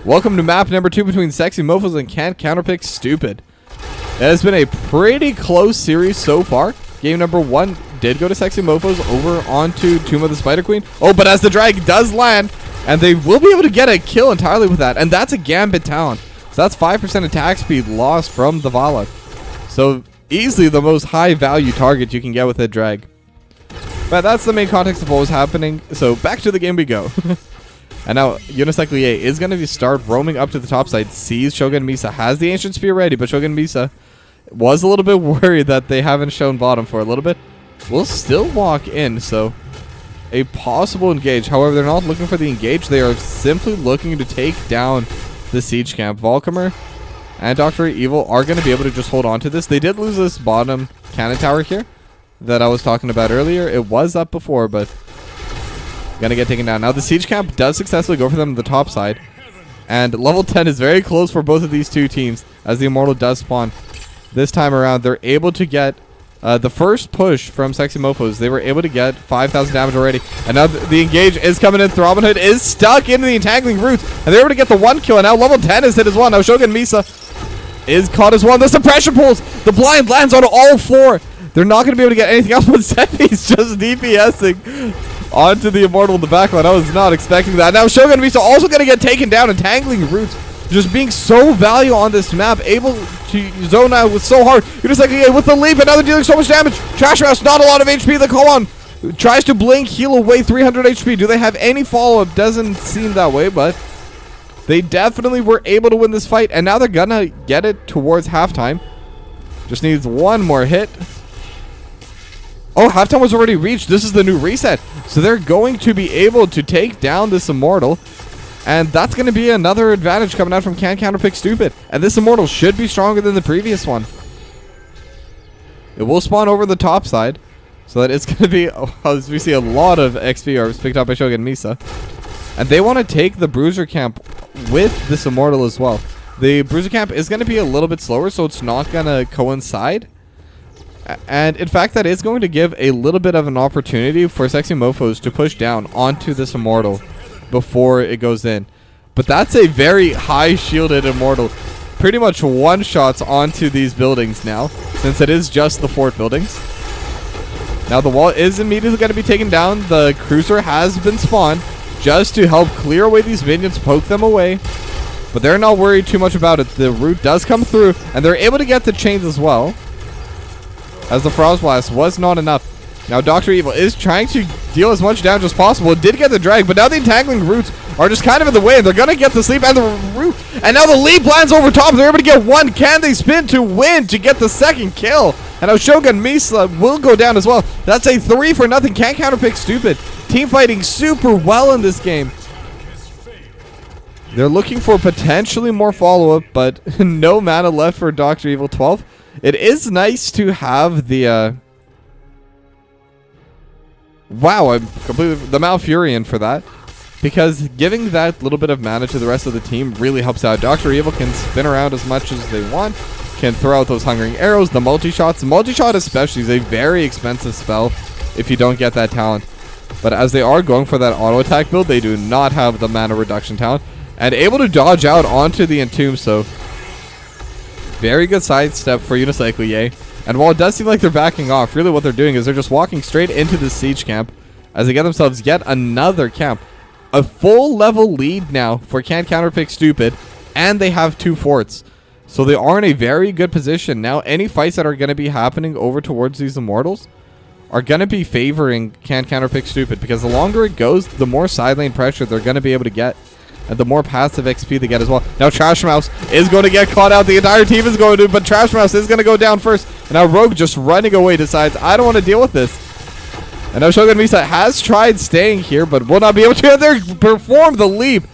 Welcome to map number 2 between Sexy Mofos and Counterpick Stupid. It has been a pretty close series so far. Game number 1 did go to Sexy Mofos over onto Tomb of the Spider Queen. Oh, but as the drag does land, and they will be able to get a kill entirely with that, and that's a Gambit talent. So that's 5% attack speed lost from the Vala. So easily the most high value target you can get with a drag. But that's the main context of what was happening. So back to the game we go. And now Unicycle EA is going to start roaming up to the top side. Sees Shogun Misa, has the Ancient Spear ready, but Shogun Misa was a little bit worried that they haven't shown bottom for a little bit. Will still walk in, so a possible engage. However, they're not looking for the engage. They are simply looking to take down the siege camp. Volkamer and Dr. Evil are going to be able to just hold on to this. They did lose this bottom cannon tower here that I was talking about earlier. It was up before, but gonna get taken down. Now the siege camp does successfully go for them on the top side, and level 10 is very close for both of these two teams as the Immortal does spawn. This time around, they're able to get the first push from Sexy Mofos. They were able to get 5,000 damage already, and now the engage is coming in. Throbbinhead is stuck into the entangling roots, and they're able to get the 1 kill, and now level 10 is hit as well. Now Shogun Misa is caught as well. The suppression pulls, the blind lands on all 4. They're not going to be able to get anything else, but Zephy's just DPSing onto the Immortal in the backline. I was not expecting that. Now Shogun Misa also going to get taken down. Entangling roots just being so valuable on this map, able to zone out with so hard. You're just like, okay, with the leap, and now they're dealing so much damage. Trash Mouse, not a lot of HP. The Koan tries to blink, heal away 300 HP. Do they have any follow-up? Doesn't seem that way, but they definitely were able to win this fight, and now they're gonna get it towards halftime. Just needs one more hit. Oh, halftime was already reached. This is the new reset. So they're going to be able to take down this Immortal. And that's going to be another advantage coming out from Counterpick Stupid. And this Immortal should be stronger than the previous one. It will spawn over the top side. So that it's going to be, as we see, a lot of XP orbs picked up by Shogun Misa. And they want to take the Bruiser camp with this Immortal as well. The Bruiser camp is going to be a little bit slower, so it's not going to coincide. And in fact, that is going to give a little bit of an opportunity for Sexy Mofos to push down onto this Immortal before it goes in. But that's a very high shielded Immortal. Pretty much one-shots onto these buildings now, since it is just the fort buildings. Now the wall is immediately going to be taken down. The Cruiser has been spawned just to help clear away these minions, poke them away. but they're not worried too much about it. The root does come through, and they're able to get the chains as well, as the Frost Blast was not enough. Now Dr. Evil is trying to deal as much damage as possible. It did get the drag, but now the entangling roots are just kind of in the way, and they're going to get the sleep and the root. And now the leap lands over top. They're able to get one. Can they spin to win to get the second kill? And now Shogun Misa will go down as well. That's a 3-0. Can't counterpick stupid. Team fighting super well in this game. They're looking for potentially more follow-up, but no mana left for Dr. Evil 12. It is nice to have the... Wow, I'm completely... The Malfurion for that. Because giving that little bit of mana to the rest of the team really helps out. Dr. Evil can spin around as much as they want. Can throw out those Hungering Arrows, the multi-shots. Multi-shot especially is a very expensive spell if you don't get that talent. But as they are going for that auto-attack build, they do not have the mana reduction talent. And able to dodge out onto the Entomb, so... Very good sidestep for Unicycle. And while it does seem like they're backing off, really what they're doing is they're just walking straight into the siege camp as they get themselves yet another camp. A full level lead now for Can't Counterpick Stupid, and they have 2 forts. So they are in a very good position. Now any fights that are going to be happening over towards these Immortals are going to be favoring Can't Counterpick Stupid, because the longer it goes, the more side lane pressure they're going to be able to get. And the more passive XP they get as well. Now Trash Mouse is going to get caught out. The entire team is going to, but Trash Mouse is going to go down first. And now Rogue just running away decides, I don't want to deal with this. And now Shogun Misa has tried staying here, but will not be able to. They perform the leap.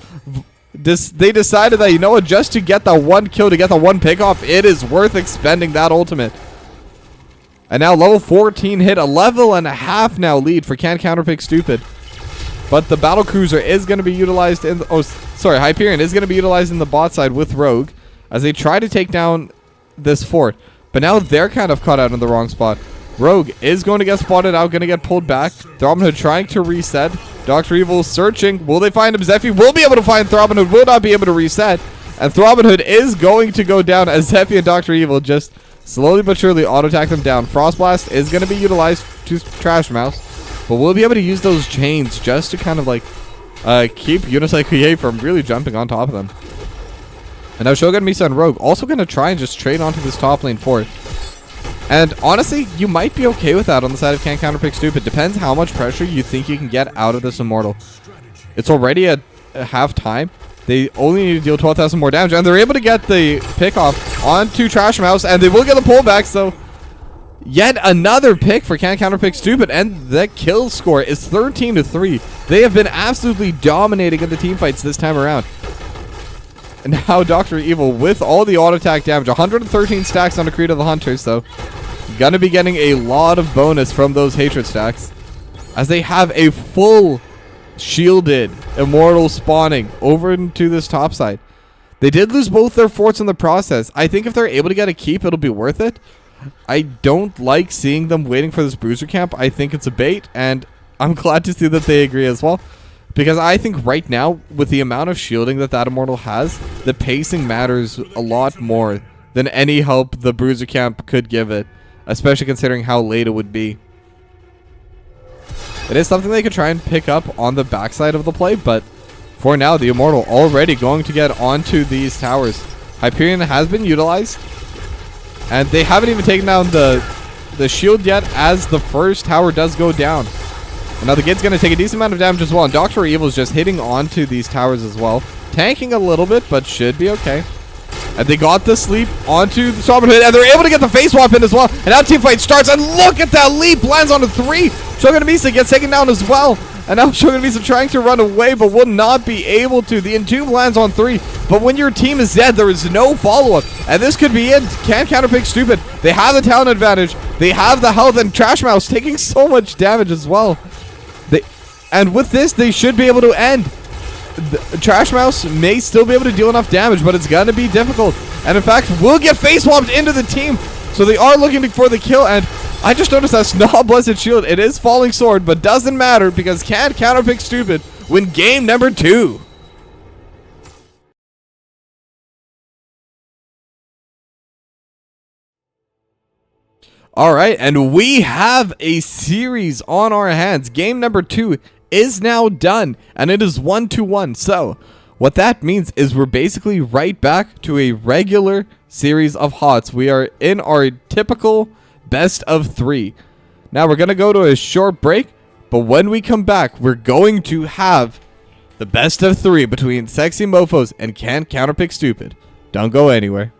They decided that, you know what, just to get that 1 kill, to get the 1 pick off, it is worth expending that ultimate. And now level 14 hit, a level and a half now lead for Can't Counterpick Stupid. But the Battle Cruiser is going to be utilized in the... Oh, sorry. Hyperion is going to be utilized in the bot side with Rogue as they try to take down this fort. But now they're kind of caught out in the wrong spot. Rogue is going to get spotted out, going to get pulled back. Throbbing Hood trying to reset. Dr. Evil searching. Will they find him? Zephy will be able to find Throbbing Hood. Will not be able to reset. And Throbbing Hood is going to go down as Zephy and Dr. Evil just slowly but surely auto-attack them down. Frost Blast is going to be utilized to Trash Mouse. But we'll be able to use those chains just to kind of like keep Unicycle from really jumping on top of them. And now Shogun Misa and Rogue also going to try and just trade onto this top lane fort. And honestly, you might be okay with that on the side of Can't Counterpick Stupid. Depends how much pressure you think you can get out of this Immortal. It's already at half time. They only need to deal 12,000 more damage. And they're able to get the pick off onto Trash Mouse. And they will get the pullback, so... Yet another pick for Can't Counterpick Stupid, and the kill score is 13-3. They have been absolutely dominating in the team fights this time around. And now Dr. Evil with all the auto attack damage, 113 stacks on the Creed of the Hunters, so gonna be getting a lot of bonus from those hatred stacks as they have a full shielded Immortal spawning over into this top side. They did lose both their forts in the process. I think if they're able to get a keep, it'll be worth it. I don't like seeing them waiting for this bruiser camp. I think it's a bait, and I'm glad to see that they agree as well. Because I think right now, with the amount of shielding that Immortal has, the pacing matters a lot more than any help the bruiser camp could give it. Especially considering how late it would be. It is something they could try and pick up on the backside of the play, but for now, the Immortal already going to get onto these towers. Hyperion has been utilized. And they haven't even taken down the shield yet as the first tower does go down. And now the kid's going to take a decent amount of damage as well. And Dr. Evil is just hitting onto these towers as well. Tanking a little bit, but should be okay. And they got the sleep onto the Sovereign Hood. And they're able to get the face swap in as well. And now team fight starts. And look at that leap. Lands onto 3. Shogun Misa gets taken down as well. And now Shogun Misa trying to run away, but will not be able to. The Entomb lands on 3. But when your team is dead, there is no follow-up. And this could be it. Can't Counterpick Stupid. They have the talent advantage. They have the health. And Trash Mouse taking so much damage as well. And with this, they should be able to end. The Trash Mouse may still be able to deal enough damage, but it's going to be difficult. And in fact, will get face swapped into the team. So they are looking for the kill. And I just noticed that's not Blessed Shield. It is Falling Sword, but doesn't matter because Can't Counterpick Stupid win game number 2. Alright, and we have a series on our hands. Game number 2 is now done, and it is 1-1. So, What that means is we're basically right back to a regular series of HOTS. We are in our typical best of 3. Now we're going to go to a short break, but when we come back, we're going to have the best of 3 between Sexy Mofos and Can Counterpick Stupid. Don't go anywhere.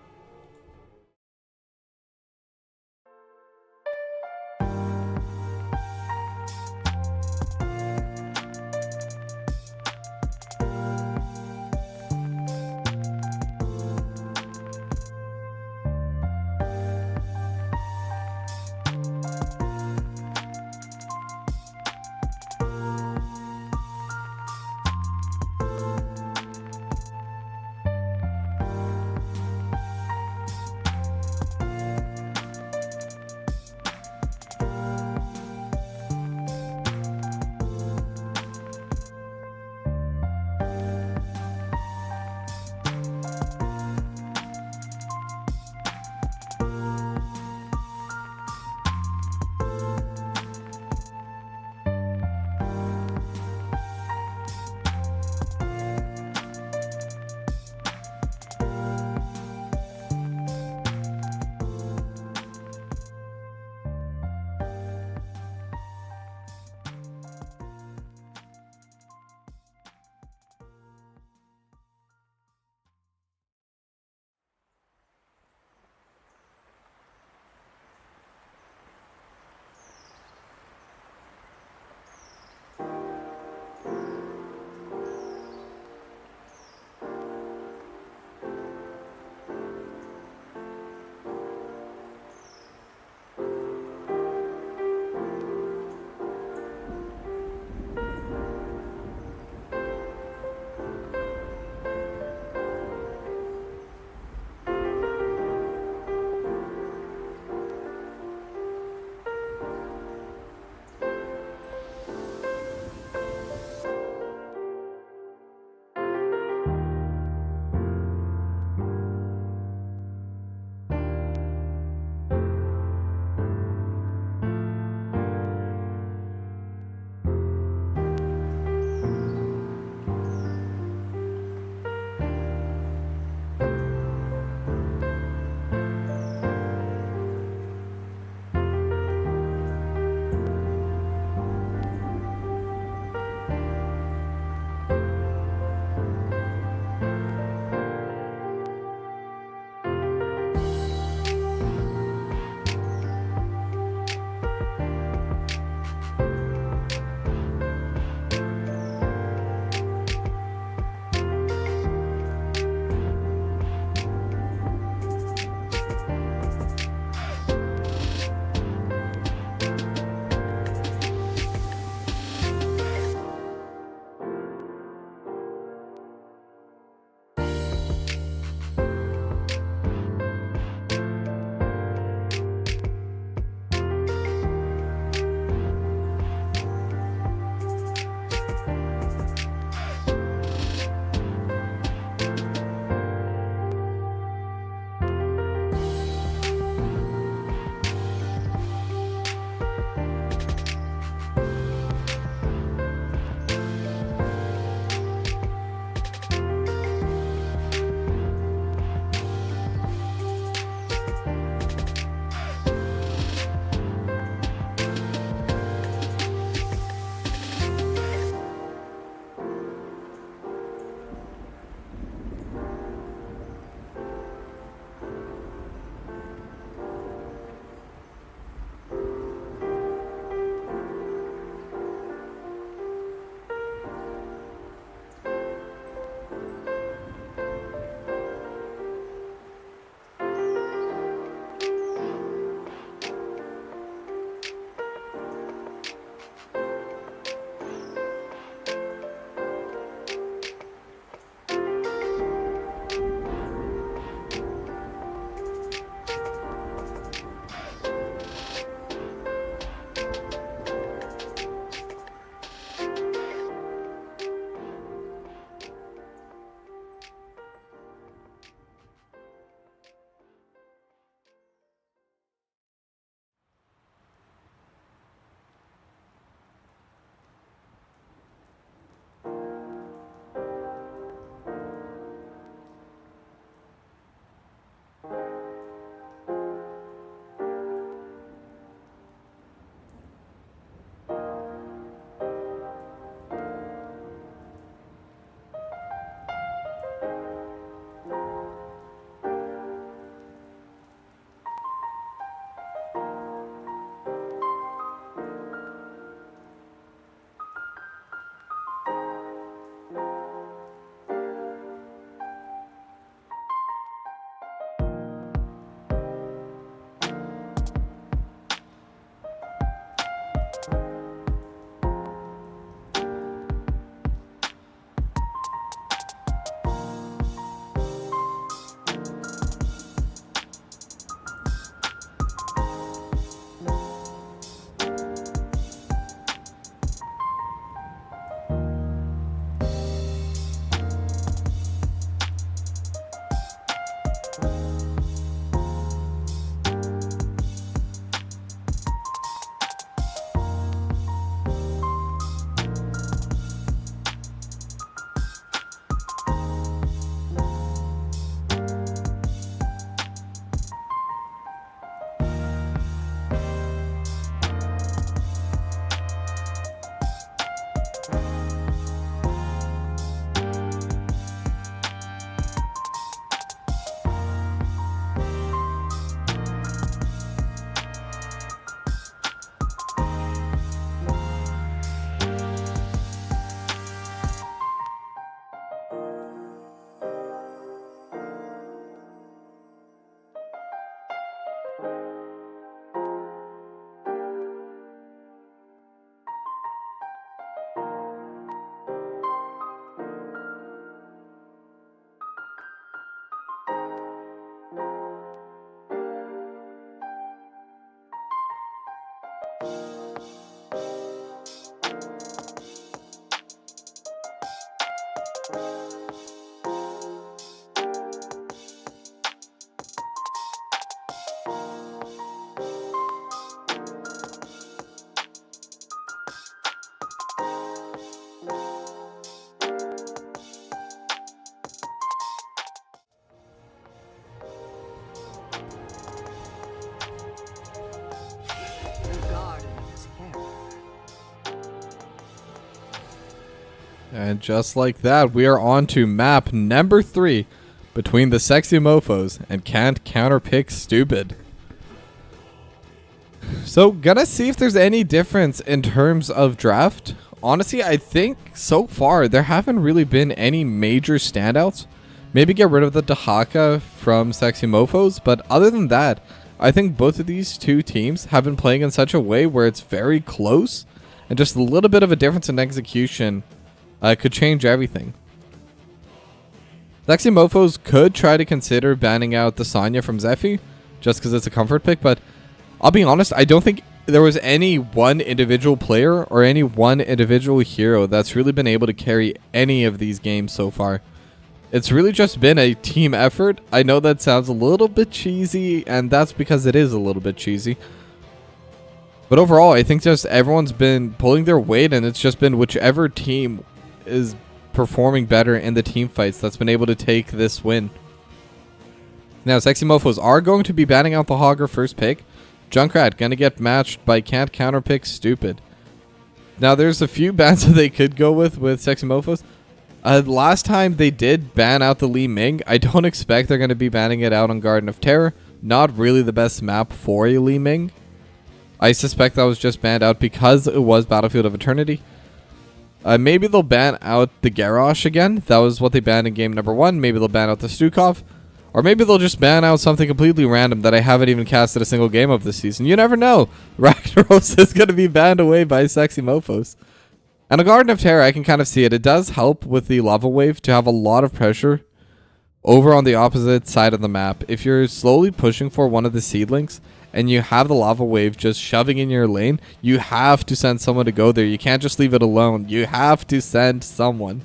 And just like that, we are on to map number 3 between the Sexy Mofos and Can't Counterpick Stupid. So, gonna see if there's any difference in terms of draft. Honestly, I think so far there haven't really been any major standouts. Maybe get rid of the Dahaka from Sexy Mofos, but other than that, I think both of these two teams have been playing in such a way where it's very close, and just a little bit of a difference in execution could change everything. Sexy Mofos could try to consider banning out the Sonya from Zephy, just because it's a comfort pick, but I'll be honest, I don't think there was any one individual player or any one individual hero that's really been able to carry any of these games so far. It's really just been a team effort. I know that sounds a little bit cheesy, and that's because it is a little bit cheesy. But overall, I think just everyone's been pulling their weight, and it's just been whichever team is performing better in the team fights that's been able to take this win. Now, Sexy Mofos are going to be banning out the Hogger first pick. Junkrat gonna get matched by Can't Counterpick Stupid. Now, there's a few bans that they could go with Sexy Mofos. Last time they did ban out the Li Ming. I don't expect they're going to be banning it out on Garden of Terror. Not really the best map for a Li Ming. I suspect that was just banned out because it was Battlefield of Eternity. Maybe they'll ban out the Garrosh again. That was what they banned in game number 1. Maybe they'll ban out the Stukov. Or maybe they'll just ban out something completely random that I haven't even casted a single game of this season. You never know. Ragnaros is going to be banned away by Sexy Mofos. And a Garden of Terror, I can kind of see it. It does help with the Lava Wave to have a lot of pressure over on the opposite side of the map. If you're slowly pushing for one of the seedlings and you have the Lava Wave just shoving in your lane, you have to send someone to go there. You can't just leave it alone. You have to send someone.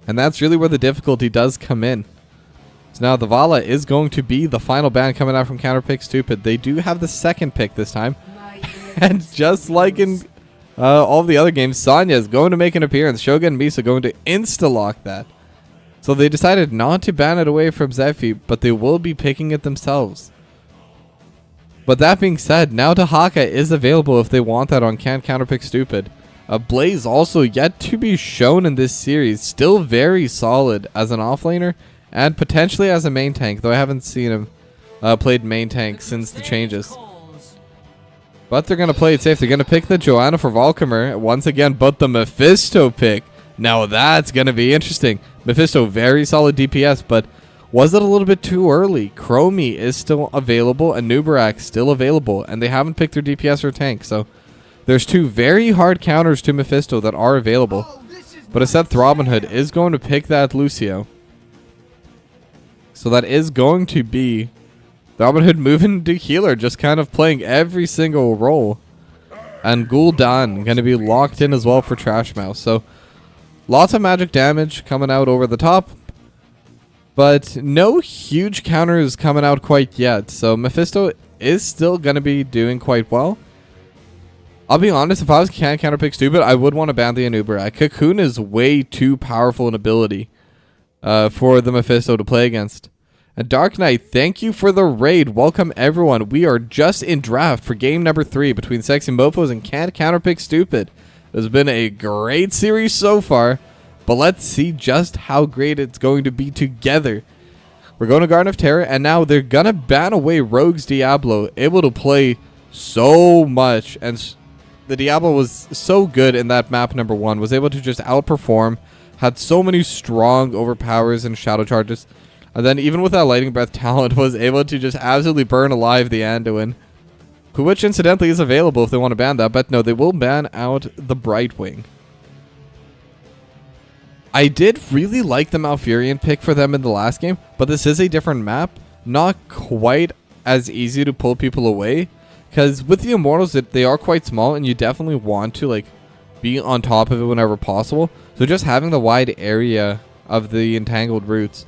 And that's really where the difficulty does come in. So now the Vala is going to be the final ban coming out from Counterpick Stupid. They do have the second pick this time. And just like in all the other games, Sonya is going to make an appearance. Shogun and Misa going to insta-lock that. So they decided not to ban it away from Zephy, but they will be picking it themselves. But that being said, now Dahaka is available if they want that on Can't Counterpick Stupid. Blaze also yet to be shown in this series. Still very solid as an offlaner and potentially as a main tank, though I haven't seen him played main tank since the changes. But they're going to play it safe. They're going to pick the Joanna for Volkamer once again, but the Mephisto pick. Now that's going to be interesting. Mephisto, very solid DPS, but was it a little bit too early? Chromie is still available and Nubarak still available, and they haven't picked their DPS or tank. So there's two very hard counters to Mephisto that are available. But instead, Robin Hood is going to pick that Lucio. So that is going to be Robin Hood moving to healer, just kind of playing every single role. And Gul'dan going to be locked in as well for Trash Mouse. So lots of magic damage coming out over the top. But no huge counters coming out quite yet. So Mephisto is still going to be doing quite well. I'll be honest, if I was Can't Counterpick Stupid, I would want to ban the Anubera. Cocoon is way too powerful an ability for the Mephisto to play against. And Dark Knight, thank you for the raid. Welcome everyone. We are just in draft for game number 3 between Sexy Mofos and Can't Counterpick Stupid. It has been a great series so far, but let's see just how great it's going to be together. We're going to Garden of Terror, and now they're going to ban away Rogue's Diablo, able to play so much. And the Diablo was so good in that map number 1, was able to just outperform, had so many strong overpowers and shadow charges. And then even with that Lightning Breath talent, was able to just absolutely burn alive the Anduin. Which incidentally is available if they want to ban that. But no, they will ban out the Brightwing. I did really like the Malfurion pick for them in the last game. But this is a different map. Not quite as easy to pull people away. Because with the Immortals, they are quite small. And you definitely want to like be on top of it whenever possible. So just having the wide area of the entangled roots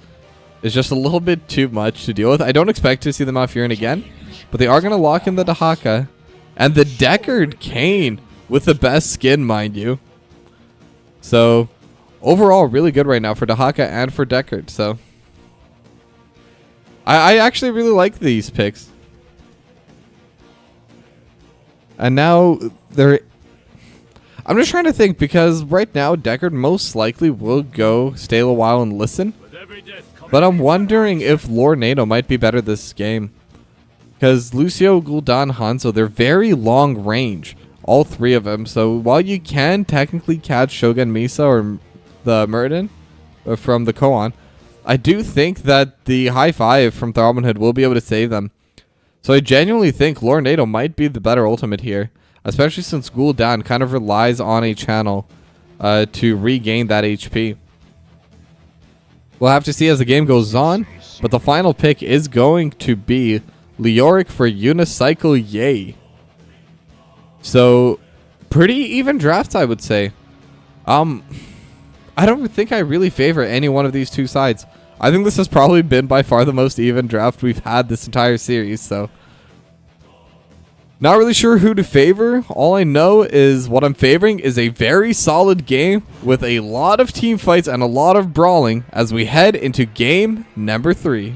is just a little bit too much to deal with. I don't expect to see them off Furin again, but they are going to lock in the Dahaka and the Deckard Cain with the best skin, mind you. So overall, really good right now for Dahaka and for Deckard. So I actually really like these picks. And now I'm just trying to think, because right now Deckard most likely will go stay a while and listen. But I'm wondering if Lord NATO might be better this game. Because Lucio, Gul'dan, Hanzo, they're very long range. All three of them. So while you can technically catch Shogun Misa or the Muradin from the Koan, I do think that the high five from Throbbing Hood will be able to save them. So I genuinely think Lord NATO might be the better ultimate here. Especially since Gul'dan kind of relies on a channel to regain that HP. We'll have to see as the game goes on. But the final pick is going to be Leoric for Unicycle Yay. So pretty even drafts, I would say. I don't think I really favor any one of these two sides. I think this has probably been by far the most even draft we've had this entire series, so not really sure who to favor. All I know is what I'm favoring is a very solid game with a lot of team fights and a lot of brawling as we head into game number 3.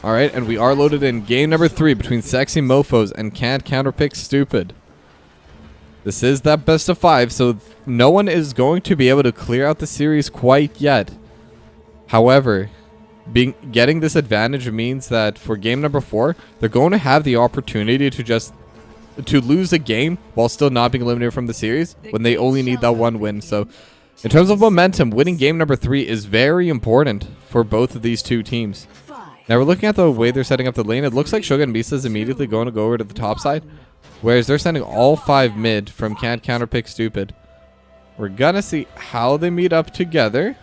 Alright, and we are loaded in game number 3 between Sexy Mofos and Can't Counterpick Stupid. This is that best of 5, so no one is going to be able to clear out the series quite yet. However, getting this advantage means that for game number 4, they're going to have the opportunity to lose a game while still not being eliminated from the series when they only need that one win. So in terms of momentum, winning game number 3 is very important for both of these two teams. Now we're looking at the way they're setting up the lane. It looks like Shogun Misa is immediately going to go over to the top side, whereas they're sending all 5 mid from Can't Counterpick Stupid. We're gonna see how they meet up together.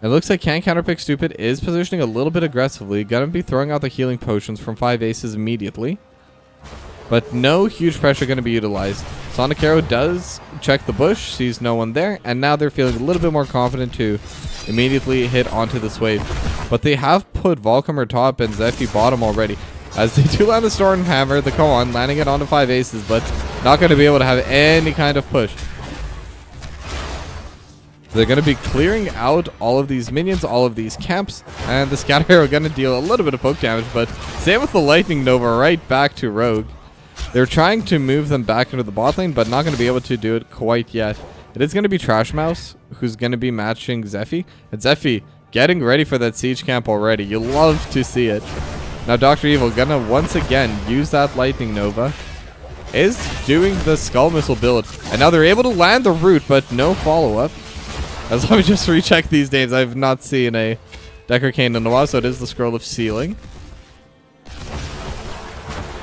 It looks like Can't Counterpick Stupid is positioning a little bit aggressively. Gonna be throwing out the healing potions from 5 aces immediately, but no huge pressure going to be utilized. Sonic Arrow does check the bush, sees no one there, and now they're feeling a little bit more confident to immediately hit onto this wave. But they have put Volcommer top and Zephy bottom already, as they do land the Stormhammer, the Koan, landing it onto 5 aces, but not going to be able to have any kind of push. They're going to be clearing out all of these minions, all of these camps, and the Scatter Arrow going to deal a little bit of poke damage, but same with the Lightning Nova right back to Rogue. They're trying to move them back into the bot lane, but not going to be able to do it quite yet. It is going to be Trash Mouse who's going to be matching Zephy. And Zephy getting ready for that siege camp already. You love to see it. Now Dr. Evil going to once again use that Lightning Nova. Is doing the Skull Missile build. And now they're able to land the root, but no follow-up. As let me just recheck these names. I've not seen a Deckard Cain in a while, so it is the Scroll of Sealing.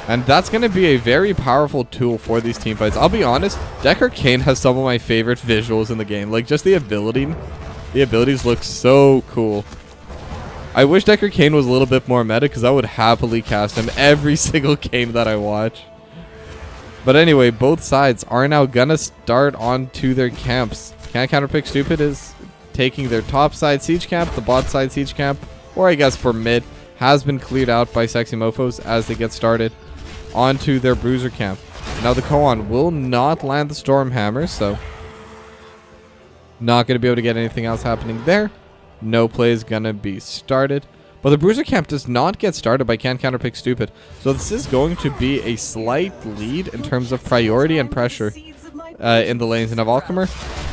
And that's going to be a very powerful tool for these team fights. I'll be honest, Deckard Cain has some of my favorite visuals in the game. Like, just the ability. The abilities look so cool. I wish Deckard Cain was a little bit more meta, because I would happily cast him every single game that I watch. But anyway, both sides are now going to start onto their camps. Can't Counterpick Stupid is taking their top side siege camp, the bot side siege camp, or I guess for mid, has been cleared out by Sexy Mofos as they get started onto their bruiser camp. Now the Koan will not land the Stormhammer, so not going to be able to get anything else happening there. No play is going to be started. But the bruiser camp does not get started by Can't Counterpick Stupid. So this is going to be a slight lead in terms of priority and pressure in the lanes. And Volcommer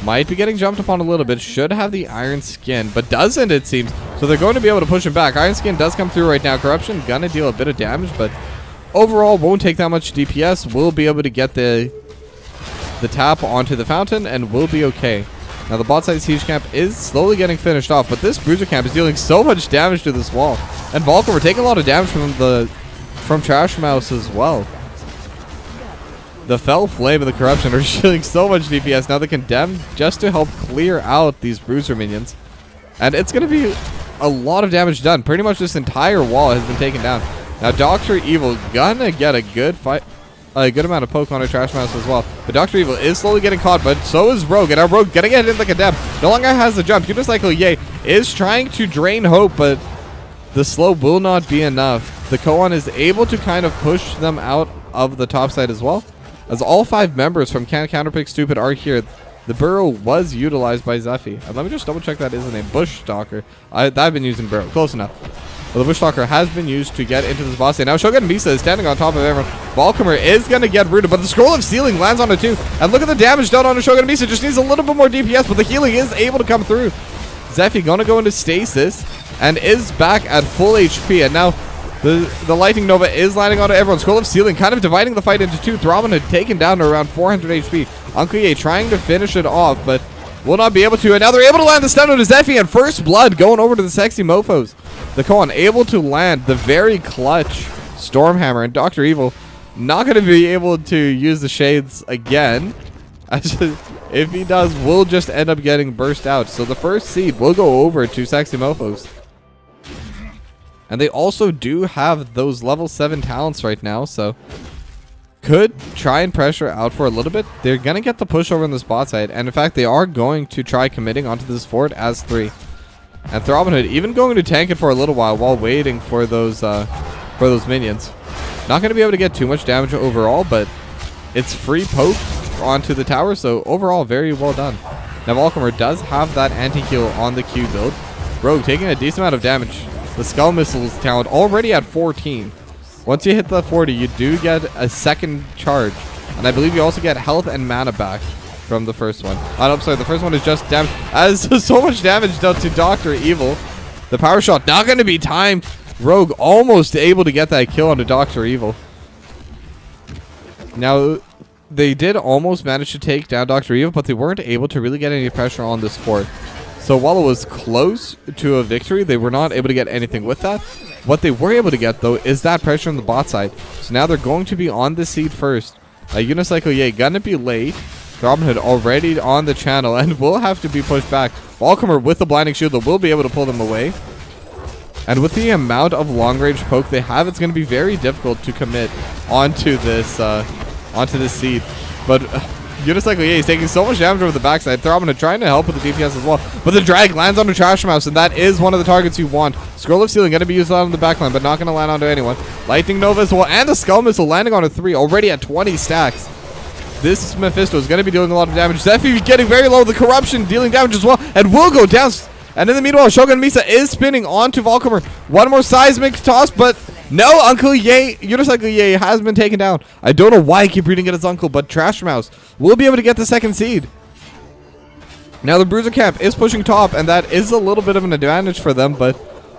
might be getting jumped upon a little bit. Should have the Iron Skin, but doesn't, it seems. So they're going to be able to push him back. Iron Skin does come through right now. Corruption going to deal a bit of damage, but overall won't take that much DPS. Will be able to get the tap onto the fountain and will be okay. Now the bot side siege camp is slowly getting finished off, but this bruiser camp is dealing so much damage to this wall. And Volcommer taking a lot of damage from Trash Mouse as well. The Fell Flame and the Corruption are shooting so much DPS. Now the Condemned just to help clear out these Bruiser minions. And it's going to be a lot of damage done. Pretty much this entire wall has been taken down. Now Dr. Evil gonna get a good fight. A good amount of poke on her Trash Mouse as well. But Dr. Evil is slowly getting caught, but so is Rogue. And our Rogue gonna get in the Condemned. No longer has the jump. Unicycle Yay is trying to drain Hope, but the slow will not be enough. The Koan is able to kind of push them out of the top side as well. As all 5 members from Counterpick Stupid are here, the burrow was utilized by Zephy. And let me just double check that is the name. Bush Stalker. I've been using burrow. Close enough. Well, the Bush Stalker has been used to get into this boss. And now Shogun Misa is standing on top of everyone. Valkymer is going to get rooted, but the Scroll of Sealing lands on it too. And look at the damage done on Shogun Misa. Just needs a little bit more DPS, but the healing is able to come through. Zephy going to go into stasis and is back at full HP. And now the Lightning Nova is landing onto everyone. Scroll of Sealing kind of dividing the fight into 2. Throbbing had taken down to around 400 HP. Uncle Ye trying to finish it off, but will not be able to. And now they're able to land the stun on Zephy, and First Blood going over to the Sexy Mofos. The Koan able to land the very clutch Stormhammer, and Dr. Evil not going to be able to use the Shades again. If he does, we'll just end up getting burst out. So the first seed will go over to Sexy Mofos. And they also do have those level 7 talents right now, so could try and pressure out for a little bit. They're going to get the push over in this bot side, and in fact, they are going to try committing onto this fort as 3. And Throbbing Hood even going to tank it for a little while waiting for those minions. Not going to be able to get too much damage overall, but it's free poke onto the tower, so overall, very well done. Now, Valkymer does have that anti-heal on the Q build. Rogue taking a decent amount of damage. The Skull Missiles talent already at 14. Once you hit the 40, you do get a second charge. And I believe you also get health and mana back from the first one. Oh, I'm sorry, the first one is just damage. As so much damage done to Dr. Evil. The power shot not going to be timed. Rogue almost able to get that kill onto Dr. Evil. Now, they did almost manage to take down Dr. Evil, but they weren't able to really get any pressure on this fort. So while it was close to a victory, they were not able to get anything with that. What they were able to get, though, is that pressure on the bot side. So now they're going to be on the seed first. Unicycle Yay gonna be late. Throbbing Hood already on the channel and will have to be pushed back. Valkymer with the Blinding Shield will be able to pull them away. And with the amount of long-range poke they have, it's going to be very difficult to commit onto this seed. But Unicycle Yay is taking so much damage over the backside. Throbbing Hood trying to help with the DPS as well. But the drag lands onto Trash Mouse, and that is one of the targets you want. Scroll of Sealing going to be used on the backline, but not going to land onto anyone. Lightning Nova as well, and the Skull Missile landing onto 3, already at 20 stacks. This Mephisto is going to be doing a lot of damage. Zephy getting very low. The Corruption dealing damage as well, and will go down. And in the meanwhile, Shogun Misa is spinning onto Valkymer. One more seismic toss, but no, Uncle Ye, Unicycle Ye has been taken down. I don't know why I keep reading it as Uncle, but Trash Mouse will be able to get the second seed. Now the Bruiser Camp is pushing top, and that is a little bit of an advantage for them, but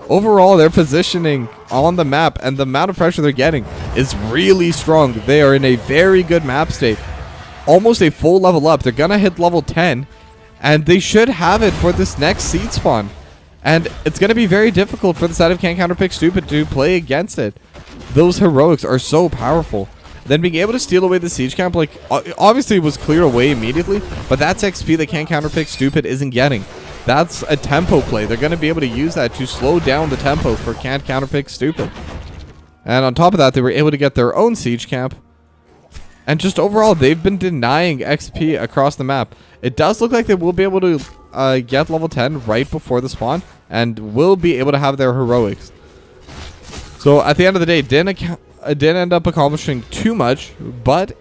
overall, their positioning on the map and the amount of pressure they're getting is really strong. They are in a very good map state. Almost a full level up. They're going to hit level 10, and they should have it for this next seed spawn. And it's going to be very difficult for the side of Counterpick Stupid to play against it. Those heroics are so powerful. Then being able to steal away the siege camp, like, obviously it was clear away immediately, but that's XP that Counterpick Stupid isn't getting. That's a tempo play. They're going to be able to use that to slow down the tempo for Counterpick Stupid. And on top of that, they were able to get their own siege camp. And just overall, they've been denying XP across the map. It does look like they will be able to get level 10 right before the spawn, and will be able to have their heroics. So at the end of the day, didn't end up accomplishing too much, but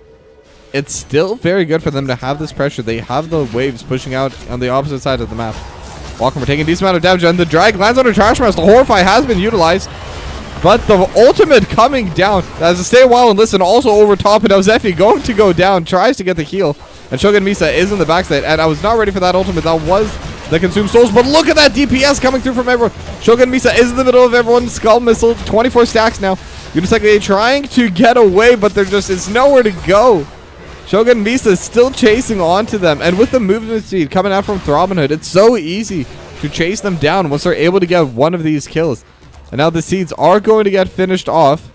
it's still very good for them to have this pressure. They have the waves pushing out on the opposite side of the map. Valkymer taking a decent amount of damage, and the drag lands on a Trash Mouse. The Horrify has been utilized, but the ultimate coming down as a stay a while and listen also over top, and now Zephy going to go down, tries to get the heal, and Shogun Misa is in the backside, and I was not ready for that ultimate. That was the Consume Souls, but look at that DPS coming through from everyone. Shogun Misa is in the middle of everyone. Skull Missile, 24 stacks now. Unicycle trying to get away, but there just is nowhere to go. Shogun Misa is still chasing onto them, and with the movement speed coming out from Throbbing Hood, it's so easy to chase them down once they're able to get one of these kills. And now the seeds are going to get finished off.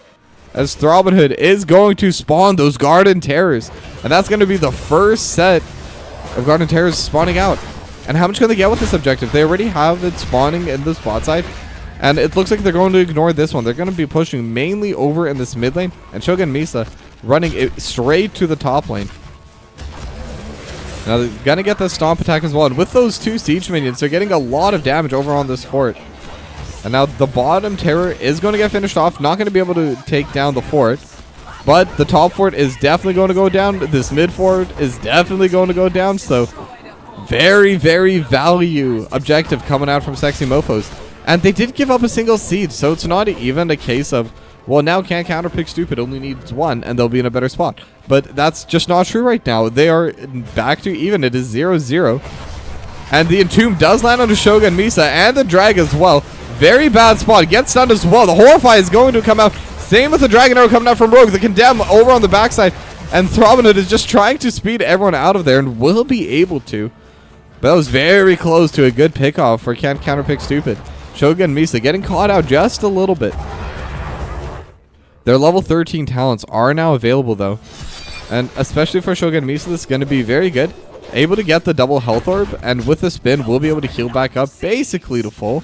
as Throbbing Hood is going to spawn those Garden Terrors. And that's going to be the first set of Garden Terrors spawning out. And how much can they get with this objective? They already have it spawning in the spot side. And it looks like they're going to ignore this one. They're going to be pushing mainly over in this mid lane. And Shogun Misa running it straight to the top lane. Now they're going to get the stomp attack as well. And with those 2 siege minions, they're getting a lot of damage over on this fort. And now the bottom terror is going to get finished off. Not going to be able to take down the fort. But the top fort is definitely going to go down. This mid fort is definitely going to go down. So very, very value objective coming out from Sexy Mofos. And they did give up a single siege. So it's not even a case of, well, now can't counterpick stupid. Only needs 1 and they'll be in a better spot. But that's just not true right now. They are back to even. It is 0-0. And the Entomb does land on the Shogun Misa and the Drag as well. Very bad spot. Gets stunned as well. The Horrify is going to come out. Same with the Dragon Arrow coming out from Rogue. The Condemn over on the backside. And Throbbing Hood is just trying to speed everyone out of there and will be able to. But that was very close to a good pickoff for Can't Counterpick Stupid. Shogun Misa getting caught out just a little bit. Their level 13 talents are now available though. And especially for Shogun Misa, this is going to be very good. Able to get the double health orb, and with the spin, we'll be able to heal back up basically to full.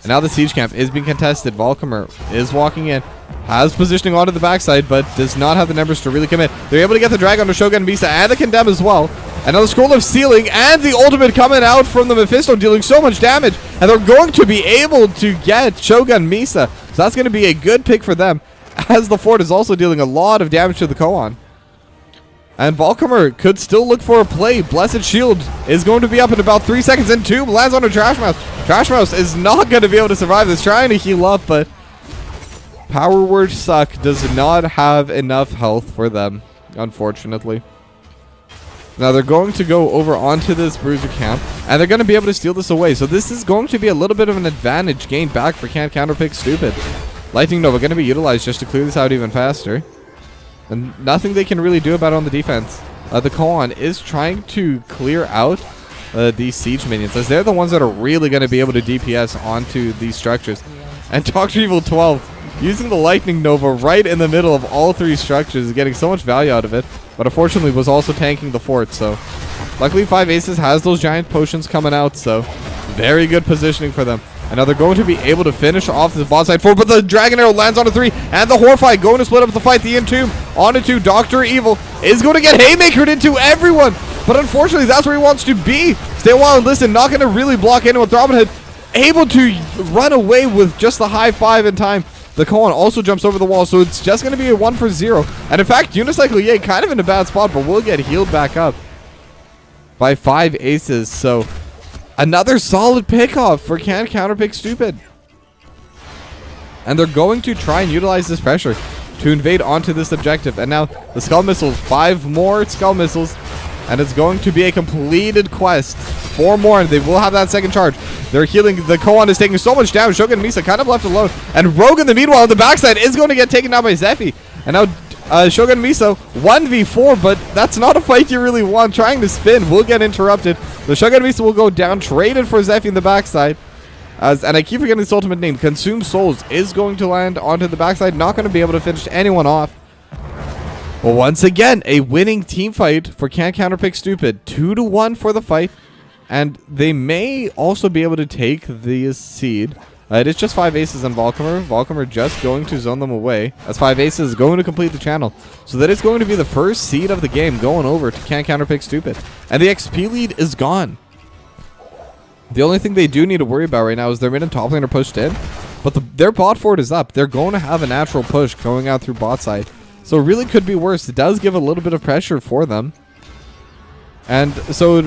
And now the siege camp is being contested. Volcomer is walking in, has positioning onto the backside, but does not have the numbers to really commit. They're able to get the drag onto Shogun Misa and the Condemn as well. Another Scroll of Sealing and the ultimate coming out from the Mephisto, dealing so much damage. And they're going to be able to get Shogun Misa. So that's going to be a good pick for them, as the fort is also dealing a lot of damage to the Koan. And Volcomer could still look for a play. Blessed Shield is going to be up in about 3 seconds. And Tomb lands on a Trash Mouse. Trash Mouse is not going to be able to survive this. Trying to heal up, but Power Word Suck does not have enough health for them, unfortunately. Now they're going to go over onto this Bruiser camp, and they're going to be able to steal this away. So this is going to be a little bit of an advantage gained back for Can't Counterpick Stupid. Lightning Nova going to be utilized just to clear this out even faster. And nothing they can really do about it on the defense. The Koan is trying to clear out these siege minions, as they're the ones that are really going to be able to DPS onto these structures. And Dr. Evil 12 using the Lightning Nova right in the middle of all 3 structures, getting so much value out of it. But unfortunately was also tanking the fort. So luckily 5 Aces has those giant potions coming out. So very good positioning for them. And now they're going to be able to finish off the bot side 4, but the Dragon Arrow lands on a 3, and the Horrify going to split up the fight. The Entomb on a 2. Dr. Evil is going to get haymakered into everyone, but unfortunately that's where he wants to be. Stay a while and listen, not going to really block anyone. Throbbing Hood able to run away with just the high 5 in time. The Koan also jumps over the wall, so it's just going to be a 1 for 0. And in fact, Unicycle Ye kind of in a bad spot, but will get healed back up by 5 Aces. So another solid pickoff for Can't Counterpick Stupid. And they're going to try and utilize this pressure to invade onto this objective. And now the Skull Missiles, 5 more Skull Missiles. And it's going to be a completed quest. 4 more, and they will have that second charge. They're healing. The Koan is taking so much damage. Shogun Misa kind of left alone. And Rogue in the meanwhile on the backside is going to get taken down by Zephy. And now Shogun Miso 1v4, but that's not a fight you really want. Trying to spin will get interrupted. The Shogun Miso will go down, traded for Zephy in the backside. And I keep forgetting his ultimate name. Consume Souls is going to land onto the backside. Not going to be able to finish anyone off. Well, once again, a winning team fight for Can't Counterpick Stupid. 2-1 for the fight. And they may also be able to take the seed. It is just 5 Aces on Volcomer. Volcomer just going to zone them away, as 5 Aces is going to complete the channel. So that is going to be the first seed of the game going over to Can't Counterpick Stupid. And the XP lead is gone. The only thing they do need to worry about right now is their mid and top lane are pushed in. But their bot fort is up. They're going to have a natural push going out through bot side. So it really could be worse. It does give a little bit of pressure for them. And so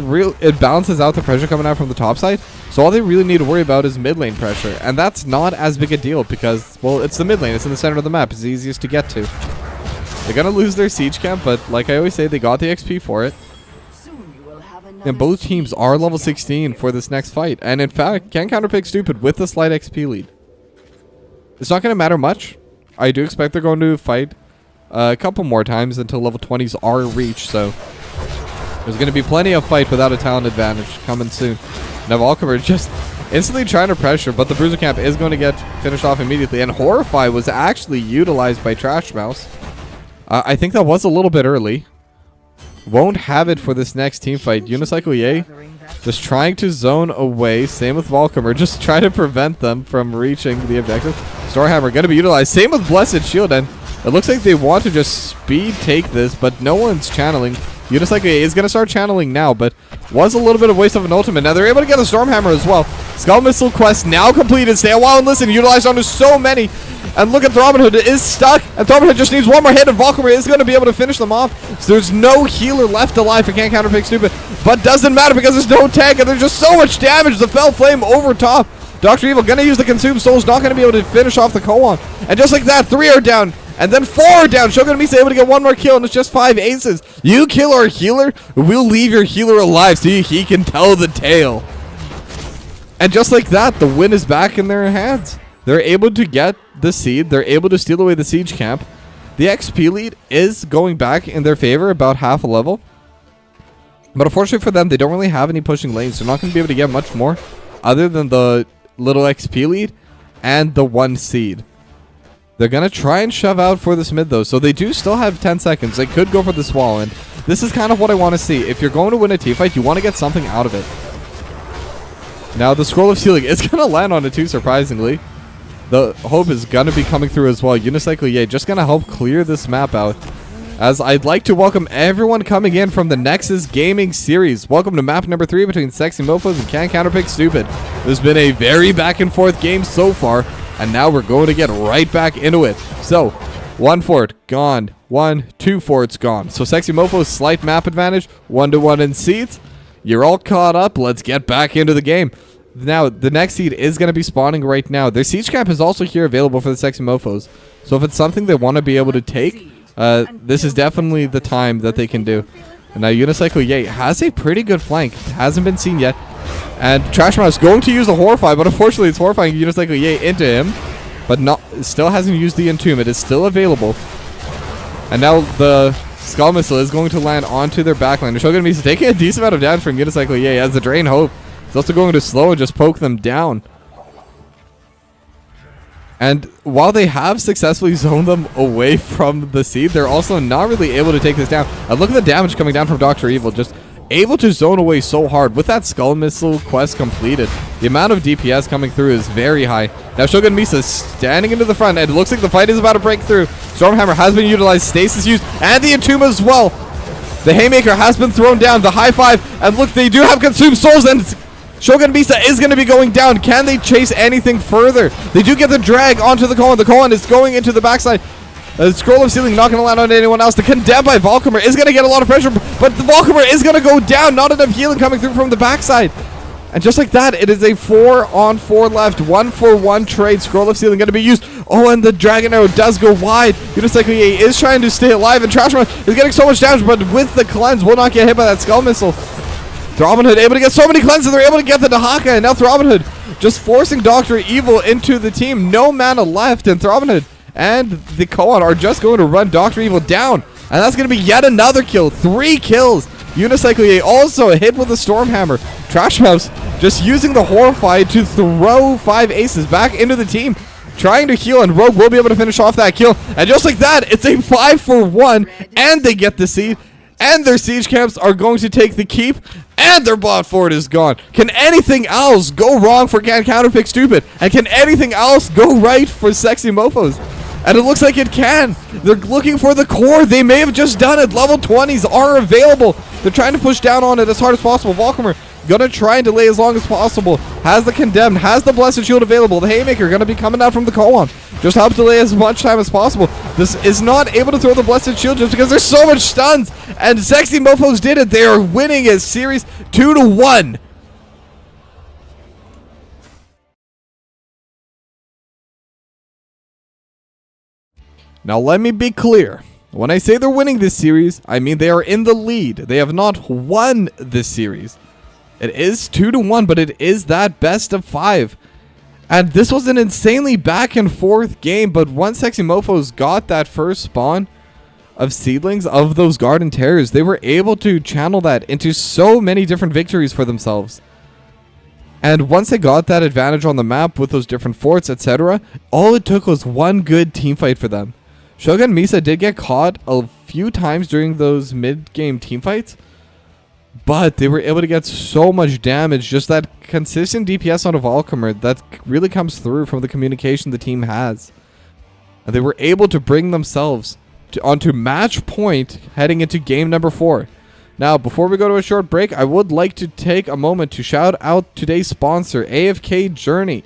it balances out the pressure coming out from the top side. So all they really need to worry about is mid lane pressure. And that's not as big a deal because, well, it's the mid lane. It's in the center of the map. It's the easiest to get to. They're going to lose their siege camp, but like I always say, they got the XP for it. And both teams are level 16 for this next fight. And in fact, Can't Counterpick Stupid with a slight XP lead. It's not going to matter much. I do expect they're going to fight a couple more times until level 20s are reached. So there's going to be plenty of fight without a talent advantage coming soon. Now Volcomer just instantly trying to pressure, but the Bruiser Camp is going to get finished off immediately. And Horrify was actually utilized by Trash Mouse. I think that was a little bit early. Won't have it for this next team fight. Unicycle Yay just trying to zone away. Same with Volcomer. Just try to prevent them from reaching the objective. Stormhammer going to be utilized. Same with Blessed Shield. And it looks like they want to just speed take this, but no one's channeling. Unicycle Yay is going to start channeling now, but was a little bit of waste of an ultimate. Now they're able to get the Stormhammer as well. Skull Missile quest now completed. Stay a while and listen. Utilized onto so many. And look at Throbbing is stuck. And Throbbing just needs one more hit. And Volcomer is going to be able to finish them off. So there's no healer left alive for Can't Counterpick Stupid. But doesn't matter because there's no tank. And there's just so much damage. The Fell Flame over top. Dr. Evil going to use the Consume Souls. Not going to be able to finish off the Koan. And just like that, 3 are down. And then 4 are down. Shogun Misa able to get one more kill. And it's just 5 aces. You kill our healer, we'll leave your healer alive so he can tell the tale. And just like that, the win is back in their hands. They're able to get the seed. They're able to steal away the siege camp. The XP lead is going back in their favor, about half a level. But unfortunately for them, they don't really have any pushing lanes. They're not going to be able to get much more other than the little XP lead and the 1 seed. They're going to try and shove out for this mid, though. So they do still have 10 seconds. They could go for the Swall. And this is kind of what I want to see. If you're going to win a team fight, you want to get something out of it. Now, the Scroll of Sealing is going to land on it, too, surprisingly. The Hope is going to be coming through as well. Unicycle Yay just going to help clear this map out. As I'd like to welcome everyone coming in from the Nexus Gaming Series. Welcome to map number 3 between Sexy Mofos and Can't Counterpick Stupid. There's been a very back and forth game so far. And now we're going to get right back into it. So, 1 fort, gone. 1, 2 forts, gone. So Sexy Mofos, slight map advantage. 1-to-1 in seeds. You're all caught up. Let's get back into the game. Now, the next seed is going to be spawning right now. Their siege camp is also here available for the Sexy Mofos. So if it's something they want to be able to take, this is definitely the time that they can do. And now Unicycle Yay has a pretty good flank. Hasn't been seen yet. And Trash Mouse going to use the Horrify, but unfortunately it's Horrifying Unicycle Yay into him. But still hasn't used the Entomb. It is still available. And now the Skull Missile is going to land onto their backline. Shogun Misa taking a decent amount of damage from Unicycle Yay as the Drain Hope. It's also going to slow and just poke them down. And while they have successfully zoned them away from the seed, they're also not really able to take this down. And look at the damage coming down from Dr. Evil. Just able to zone away so hard. With that Skull Missile quest completed, the amount of DPS coming through is very high. Now Shogun Misa standing into the front, and it looks like the fight is about to break through. Stormhammer has been utilized, Stasis used, and the Entomb as well. The Haymaker has been thrown down, the high five, and look, they do have Consumed Souls, and Shogun Misa is going to be going down. Can they chase anything further? They do get the drag onto the Koan. The Koan is going into the backside. The Scroll of Sealing not going to land on anyone else. The Condemned by Volcomer is going to get a lot of pressure, but the Volcomer is going to go down. Not enough healing coming through from the backside. And just like that, it is a 4-on-4 left. 1-for-1 trade. Scroll of Sealing going to be used. Oh, and the Dragon Arrow does go wide. Unicycle Yay is trying to stay alive, and Trash Mouse is getting so much damage, but with the cleanse will not get hit by that Skull Missile. Throbbing Hood able to get so many cleanses, they're able to get the Dahaka, and now Throbbing Hood just forcing Dr. Evil into the team. No mana left, and Throbbing Hood and the Koan are just going to run Dr. Evil down. And that's going to be yet another kill. 3 kills. Unicycle Yay also hit with a Stormhammer. Trash Mouse just using the Horrify to throw 5 aces back into the team. Trying to heal, and Rogue will be able to finish off that kill. And just like that, it's a 5-for-1, and they get the seed. And their siege camps are going to take the keep, and their bot fort is gone. Can anything else go wrong for Can't Counterpick Stupid? And can anything else go right for Sexy Mofos? And it looks like it can. They're looking for the core. They may have just done it. Level 20s are available. They're trying to push down on it as hard as possible. Volcomer gonna try and delay as long as possible. Has the Condemned, has the Blessed Shield available. The Haymaker gonna be coming out from the Koan. Just help delay as much time as possible. This is not able to throw the Blessed Shield just because there's so much stuns. And Sexy Mofos did it. They are winning a series 2-1. Now let me be clear. When I say they're winning this series, I mean they are in the lead. They have not won this series. It is 2-1, but it is that best of 5. And this was an insanely back and forth game, but once Sexy Mofos got that first spawn of seedlings of those Garden Terrors, they were able to channel that into so many different victories for themselves. And once they got that advantage on the map with those different forts, etc., all it took was one good team fight for them. Shogun Misa did get caught a few times during those mid-game team fights, but they were able to get so much damage. Just that consistent DPS on a Valkymer that really comes through from the communication the team has. And they were able to bring themselves onto match point heading into game number 4. Now, before we go to a short break, I would like to take a moment to shout out today's sponsor, AFK Journey.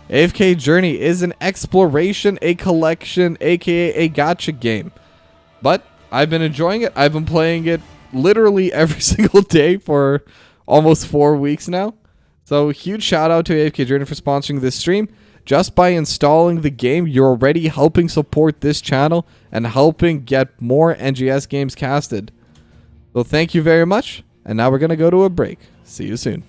AFK Journey is an exploration, a collection, aka a gacha game. But I've been enjoying it. I've been playing it literally every single day for almost 4 weeks now. So huge shout out to AFK Journey for sponsoring this stream. Just by installing the game, you're already helping support this channel and helping get more NGS games casted. So thank you very much. And now we're going to go to a break. See you soon.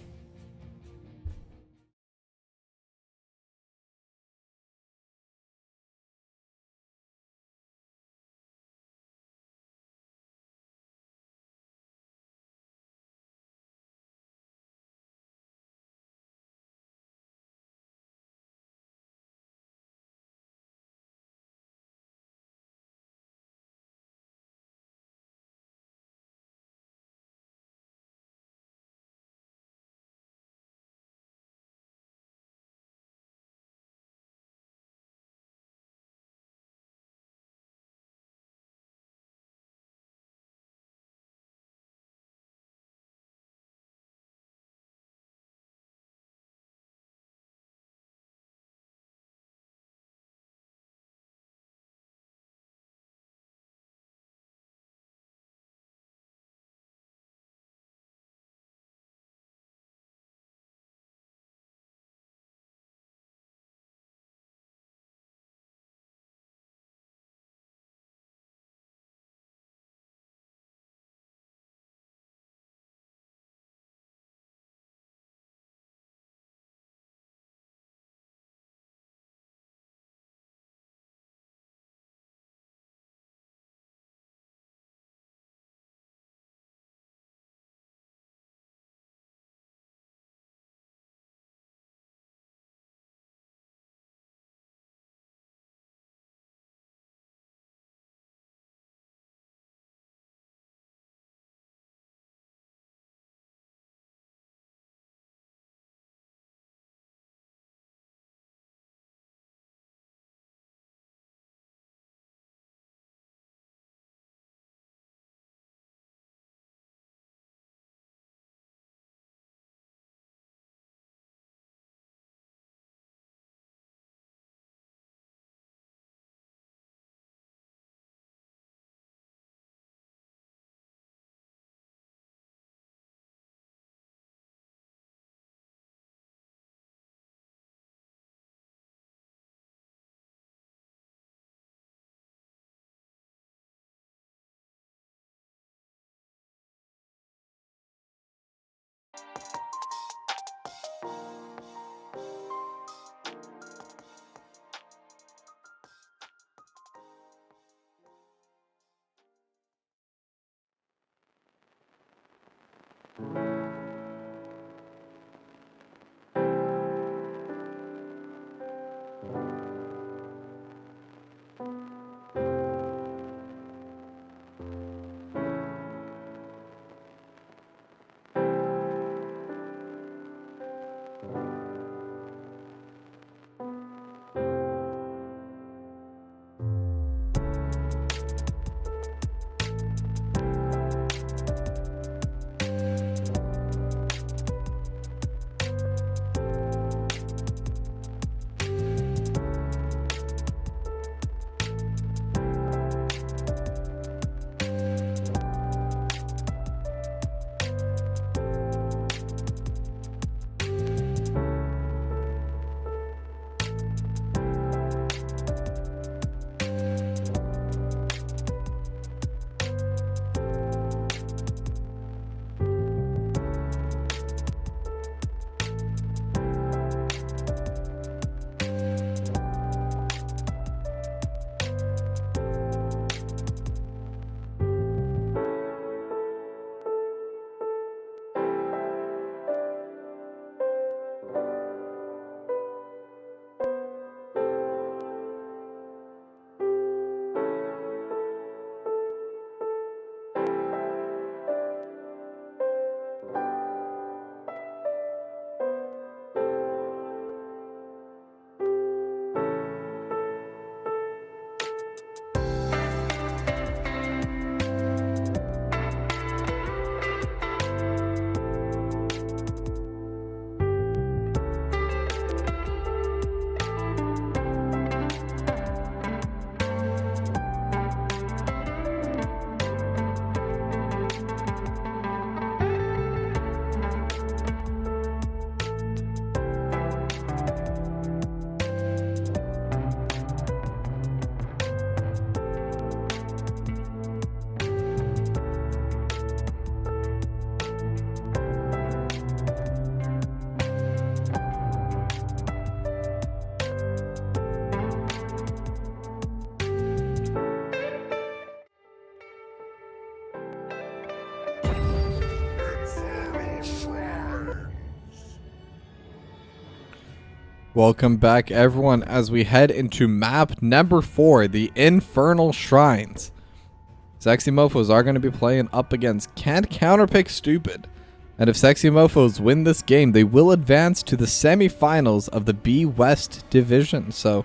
Welcome back, everyone, as we head into map number 4, the Infernal Shrines. Sexy Mofos are going to be playing up against Can't Counterpick Stupid. And if Sexy Mofos win this game, they will advance to the semifinals of the B West division. So,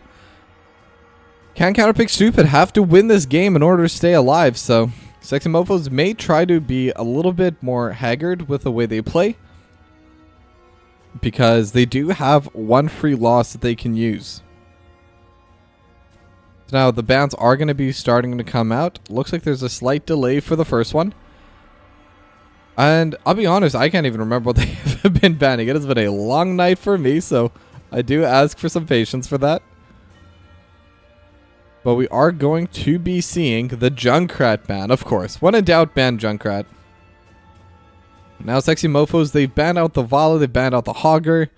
Can't Counterpick Stupid have to win this game in order to stay alive. So, Sexy Mofos may try to be a little bit more haggard with the way they play, because they do have one free loss that they can use. So now the bans are going to be starting to come out. Looks like there's a slight delay for the first one. And I'll be honest, I can't even remember what they have been banning. It has been a long night for me, so I do ask for some patience for that. But we are going to be seeing the Junkrat ban, of course. When in doubt, ban Junkrat. Now, Sexy Mofos, they've banned out the Vala, they've banned out the Hogger.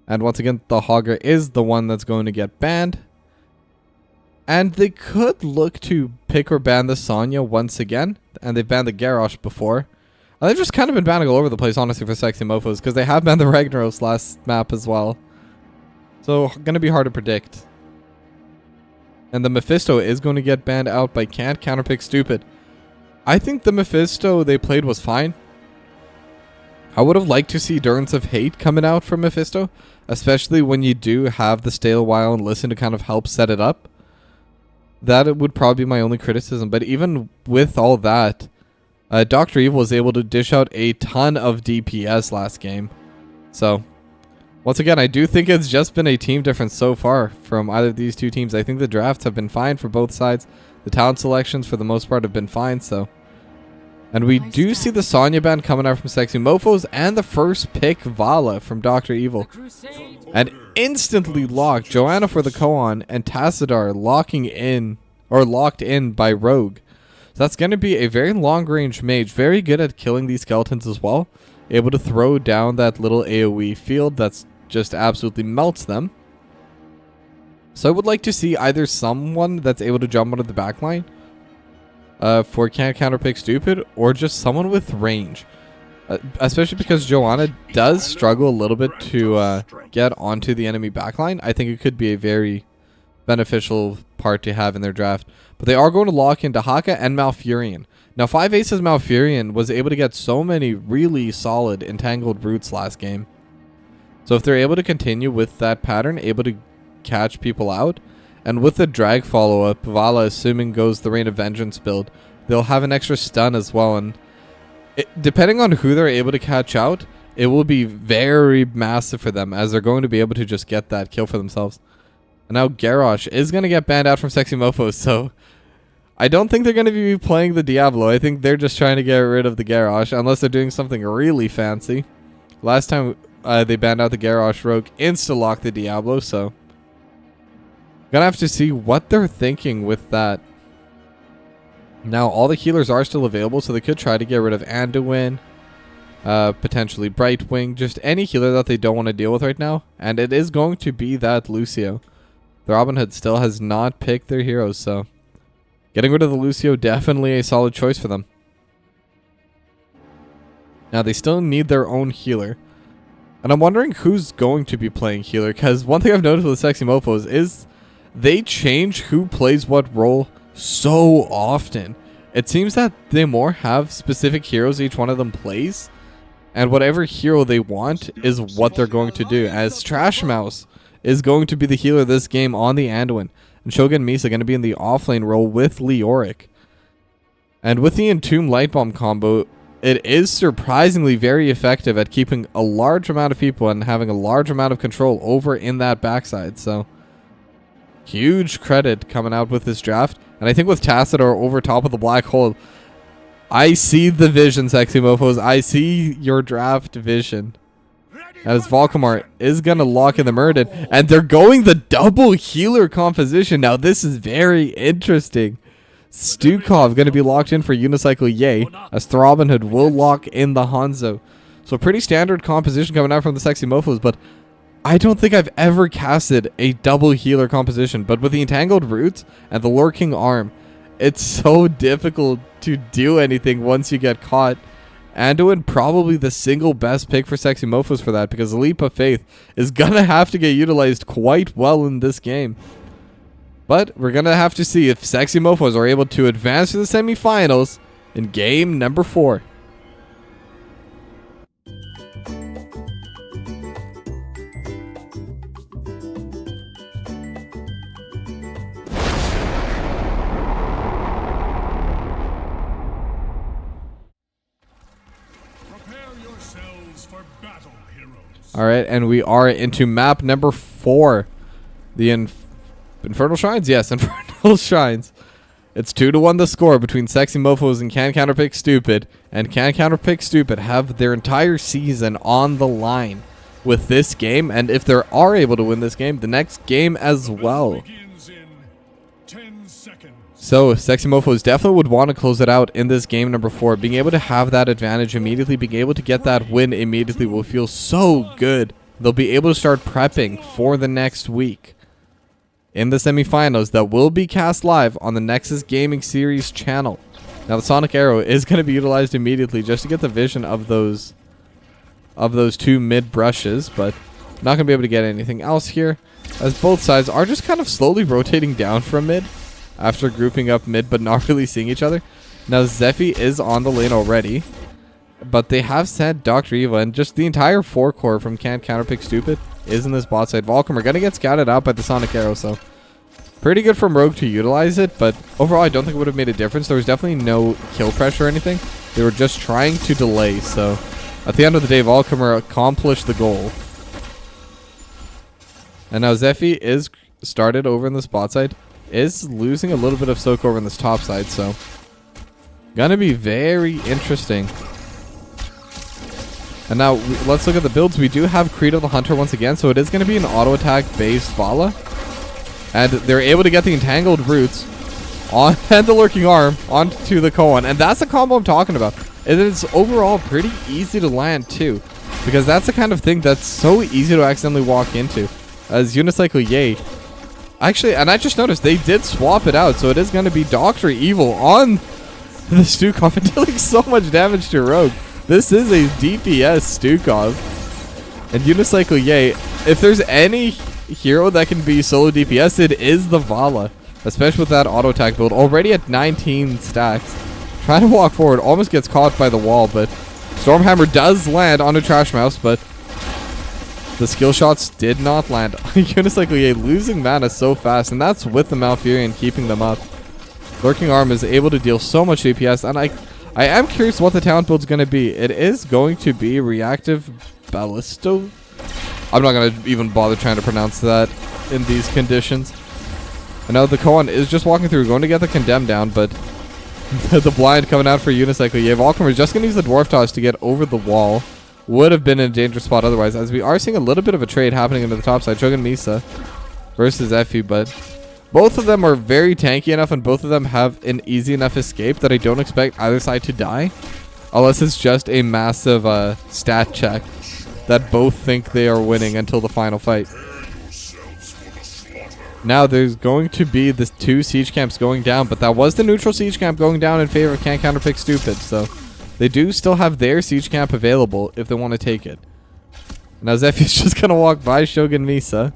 And once again, the Hogger is the one that's going to get banned. And they could look to pick or ban the Sonya once again. And they've banned the Garrosh before. And they've just kind of been banning all over the place, honestly, for Sexy Mofos, because they have banned the Ragnaros last map as well. So, going to be hard to predict. And the Mephisto is going to get banned out by Can't Counterpick Stupid. I think the Mephisto they played was fine. I would have liked to see Durance of Hate coming out from Mephisto, especially when you do have the stay a while and listen to kind of help set it up. That would probably be my only criticism, but even with all that, Dr. Evil was able to dish out a ton of DPS last game. So, once again, I do think it's just been a team difference so far from either of these two teams. I think the drafts have been fine for both sides. The talent selections, for the most part, have been fine, so... And we do see the Sonya ban coming out from Sexy Mofos and the first pick Vala from Dr. Evil. And instantly locked Joanna for the Koan and Tassadar locked in by Rogue. So that's going to be a very long range mage, very good at killing these skeletons as well. Able to throw down that little AoE field that's just absolutely melts them. So I would like to see either someone that's able to jump onto the backline for Can't Counterpick Stupid, or just someone with range. Especially because Joanna does struggle a little bit to get onto the enemy backline. I think it could be a very beneficial part to have in their draft. But they are going to lock into Haka and Malfurion. Now, 5-Aces Malfurion was able to get so many really solid entangled roots last game. So if they're able to continue with that pattern, able to catch people out, and with the drag follow-up, Vala, assuming goes the Reign of Vengeance build, they'll have an extra stun as well. And depending on who they're able to catch out, it will be very massive for them, as they're going to be able to just get that kill for themselves. And now Garrosh is going to get banned out from Sexy Mofos, so I don't think they're going to be playing the Diablo. I think they're just trying to get rid of the Garrosh, unless they're doing something really fancy. Last time they banned out the Garrosh, Rogue insta-locked the Diablo, so... Gonna have to see what they're thinking with that. Now, all the healers are still available, so they could try to get rid of Anduin, potentially Brightwing, just any healer that they don't want to deal with right now. And it is going to be that Lucio. The Robin Hood still has not picked their heroes, so getting rid of the Lucio, definitely a solid choice for them. Now, they still need their own healer. And I'm wondering who's going to be playing healer, because one thing I've noticed with Sexy Mofos is they change who plays what role so often. It seems that they more have specific heroes each one of them plays, and whatever hero they want is what they're going to do, as Trash Mouse is going to be the healer this game on the Anduin, and Shogun Misa going to be in the offlane role with Leoric. And with the Entomb Light Bomb combo, it is surprisingly very effective at keeping a large amount of people and having a large amount of control over in that backside, so... Huge credit coming out with this draft. And I think with Tassadar over top of the black hole, I see the vision, Sexy Mofos. I see your draft vision. As Volkamar is going to lock in the Muradin. And they're going the double healer composition. Now, this is very interesting. Stukov going to be locked in for Unicycle Yay, as Throbin Hood will lock in the Hanzo. So pretty standard composition coming out from the Sexy Mofos, but I don't think I've ever casted a double healer composition. But with the Entangled Roots and the Lurking Arm, it's so difficult to do anything once you get caught. Anduin probably the single best pick for Sexy Mofos for that, because Leap of Faith is gonna have to get utilized quite well in this game. But we're gonna have to see if Sexy Mofos are able to advance to the semifinals in game number 4. Alright, and we are into map number 4. The Infernal Shrines? Yes, Infernal Shrines. It's 2-1 the score between Sexy Mofos and Can Counterpick Stupid. And Can Counterpick Stupid have their entire season on the line with this game. And if they are able to win this game, the next game as well. So, Sexy Mofos definitely would want to close it out in this game number 4. Being able to have that advantage immediately, being able to get that win immediately will feel so good. They'll be able to start prepping for the next week in the semifinals that will be cast live on the Nexus Gaming Series channel. Now, the Sonic Arrow is going to be utilized immediately just to get the vision of those 2 mid brushes, but not going to be able to get anything else here, as both sides are just kind of slowly rotating down from mid after grouping up mid but not really seeing each other. Now Zephy is on the lane already, but they have sent Dr. Eva, and just the entire 4 core from Can't Counterpick Stupid is in this bot side. Volcom are going to get scouted out by the Sonic Arrow, so pretty good from Rogue to utilize it, but overall I don't think it would have made a difference. There was definitely no kill pressure or anything. They were just trying to delay, so at the end of the day, Volcom accomplished the goal. And now Zephy is started over in this bot side, is losing a little bit of soak over in this top side, so gonna be very interesting. And now let's look at the builds. We do have Credo the Hunter once again, so it is going to be an auto attack based Vala, and they're able to get the entangled roots on and the lurking arm onto the Koan, and that's the combo I'm talking about. It is overall pretty easy to land too, because that's the kind of thing that's so easy to accidentally walk into. As Unicycle Yay, actually, and I just noticed they did swap it out, so it is going to be Dr. Evil on the Stukov and dealing so much damage to Rogue. This is a DPS Stukov. And Unicycle Yay, if there's any hero that can be solo DPS, it is the Vala. Especially with that auto attack build. Already at 19 stacks. Trying to walk forward, almost gets caught by the wall, but Stormhammer does land on a Trash Mouse, but the skill shots did not land. Unicycle Yay losing mana so fast, and that's with the Malfurion keeping them up. Lurking Arm is able to deal so much DPS, and I am curious what the talent build's going to be. It is going to be Reactive Ballisto. I'm not going to even bother trying to pronounce that in these conditions. And now the Koan is just walking through, going to get the Condemn down, but the blind coming out for Unicycle Yay. Volcom is just going to use the Dwarf Toss to get over the wall. Would have been in a dangerous spot otherwise, as we are seeing a little bit of a trade happening into the top side. Shogun Misa versus Effie, but both of them are very tanky enough, and both of them have an easy enough escape that I don't expect either side to die, unless it's just a massive stat check that both think they are winning until the final fight. Now there's going to be the 2 siege camps going down, but that was the neutral siege camp going down in favor of Can't Counterpick Stupid, so they do still have their siege camp available if they want to take it. Now Zephy's just going to walk by Shogun Misa,